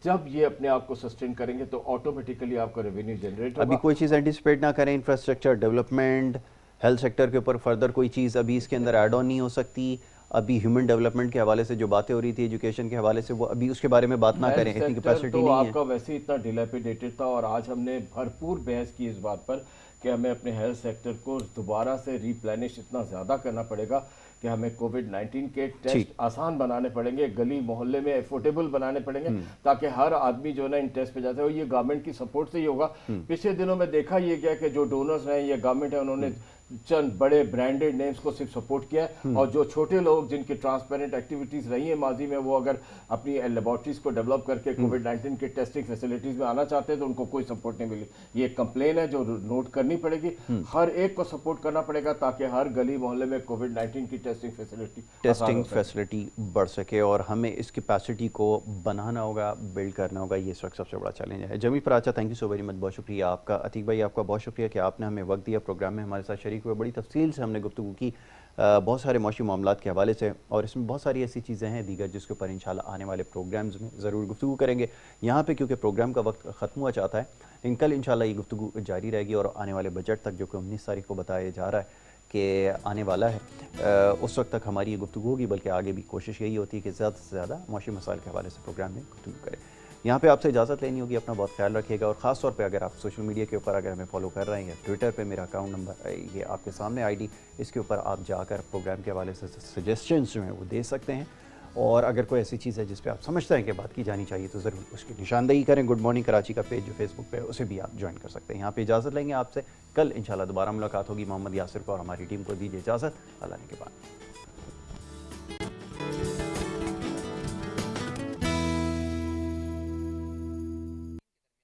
جب یہ اپنے آپ کو سسٹین کریں گے تو آٹومیٹیکلی آپ کا ریونیو جنریٹ ہوگا. ابھی کوئی چیز اینٹیسپیٹ نہ کریں، انفراسٹرکچر ڈیولپمنٹ، ہیلتھ سیکٹر کے اوپر فردر کوئی چیز ابھی اس کے اندر ایڈ آن نہیں ہو سکتی؟ ابھی ہیومن ڈیولپمنٹ کے حوالے سے جو باتیں ہو رہی تھی، ایجوکیشن کے حوالے سے، وہ ابھی اس کے بارے میں بات نہ کریں، اتنی کیپیسٹی نہیں ہے. آپ کا ویسے اتنا ڈیلیپیڈیٹڈ تھا اور آج ہم نے بھرپور بحث کی اس بات پر کہ ہمیں اپنے ہیلتھ سیکٹر کو دوبارہ سے ریپلینش اتنا زیادہ کرنا پڑے گا کہ ہمیں کووڈ-19 کے ٹیسٹ آسان بنانے پڑیں گے، گلی محلے میں افورڈیبل بنانے پڑیں گے تاکہ ہر آدمی جو ہے نا ان ٹیسٹ پہ جاتا ہے. اور یہ گورنمنٹ کی سپورٹ سے ہی ہوگا. پچھلے دنوں میں دیکھا یہ گیا کہ جو ڈونرز ہیں یہ گورنمنٹ ہے، انہوں نے چند بڑے برانڈڈ نیمز کو صرف سپورٹ کیا ہے اور جو چھوٹے لوگ جن کی ٹرانسپیرنٹ ایکٹیویٹیز رہی ہیں ماضی میں، وہ اگر اپنی لیبارٹریز کو ڈیولپ کر کے کووڈ-19 کے ٹیسٹنگ فیسلٹیز میں آنا چاہتے ہیں تو ان کو کوئی سپورٹ نہیں ملی. یہ ایک کمپلین ہے جو نوٹ کرنی پڑے گی. ہر ایک کو سپورٹ کرنا پڑے گا تاکہ ہر گلی محلے میں کووڈ-19 کی ٹیسٹنگ فیسلٹی بڑھ سکے اور ہمیں اس کیپیسٹی کو بنانا ہوگا، بلڈ کرنا ہوگا. یہ اس وقت سب سے بڑا چیلنج ہے. Jimmy Paracha, thank you so very much, بہت شکریہ آپ کا. عتیق بھائی آپ کا بہت شکریہ کہ آپ نے ہمیں وقت دیا، پروگرام میں ہمارے ساتھ شریک ہوئے. بڑی تفصیل سے ہم نے گفتگو کی بہت سارے معاشی معاملات کے حوالے سے، اور اس میں بہت ساری ایسی چیزیں ہیں دیگر جس کے اوپر انشاءاللہ آنے والے پروگرامز میں ضرور گفتگو کریں گے. یہاں پہ کیونکہ پروگرام کا وقت ختم ہوا چاہتا ہے، لیکن کل انشاءاللہ یہ گفتگو جاری رہے گی اور آنے والے بجٹ تک جو کہ 19 تاریخ کو بتایا جا رہا ہے کہ آنے والا ہے، اس وقت تک ہماری یہ گفتگو ہوگی. بلکہ آگے بھی کوشش یہی ہوتی ہے کہ زیادہ سے زیادہ معاشی مسائل کے حوالے سے پروگرام میں گفتگو کریں. یہاں پہ آپ سے اجازت لینی ہوگی. اپنا بہت خیال رکھیے گا اور خاص طور پہ اگر آپ سوشل میڈیا کے اوپر اگر ہمیں فالو کر رہے ہیں یا ٹویٹر پہ میرا اکاؤنٹ نمبر یہ آپ کے سامنے آئی ڈی، اس کے اوپر آپ جا کر پروگرام کے حوالے سے سجیسشنز جو ہیں وہ دے سکتے ہیں. اور اگر کوئی ایسی چیز ہے جس پہ آپ سمجھتے ہیں کہ بات کی جانی چاہیے تو ضرور اس کی نشاندہی کریں. گڈ مارننگ کراچی کا پیج جو فیس بک پہ ہے اسے بھی آپ جوائن کر سکتے ہیں. یہاں پہ اجازت لیں گے آپ سے. کل انشاءاللہ دوبارہ ملاقات ہوگی. محمد یاسر کو اور ہماری ٹیم کو دیجیے اجازت. اللہ نے کے بعد.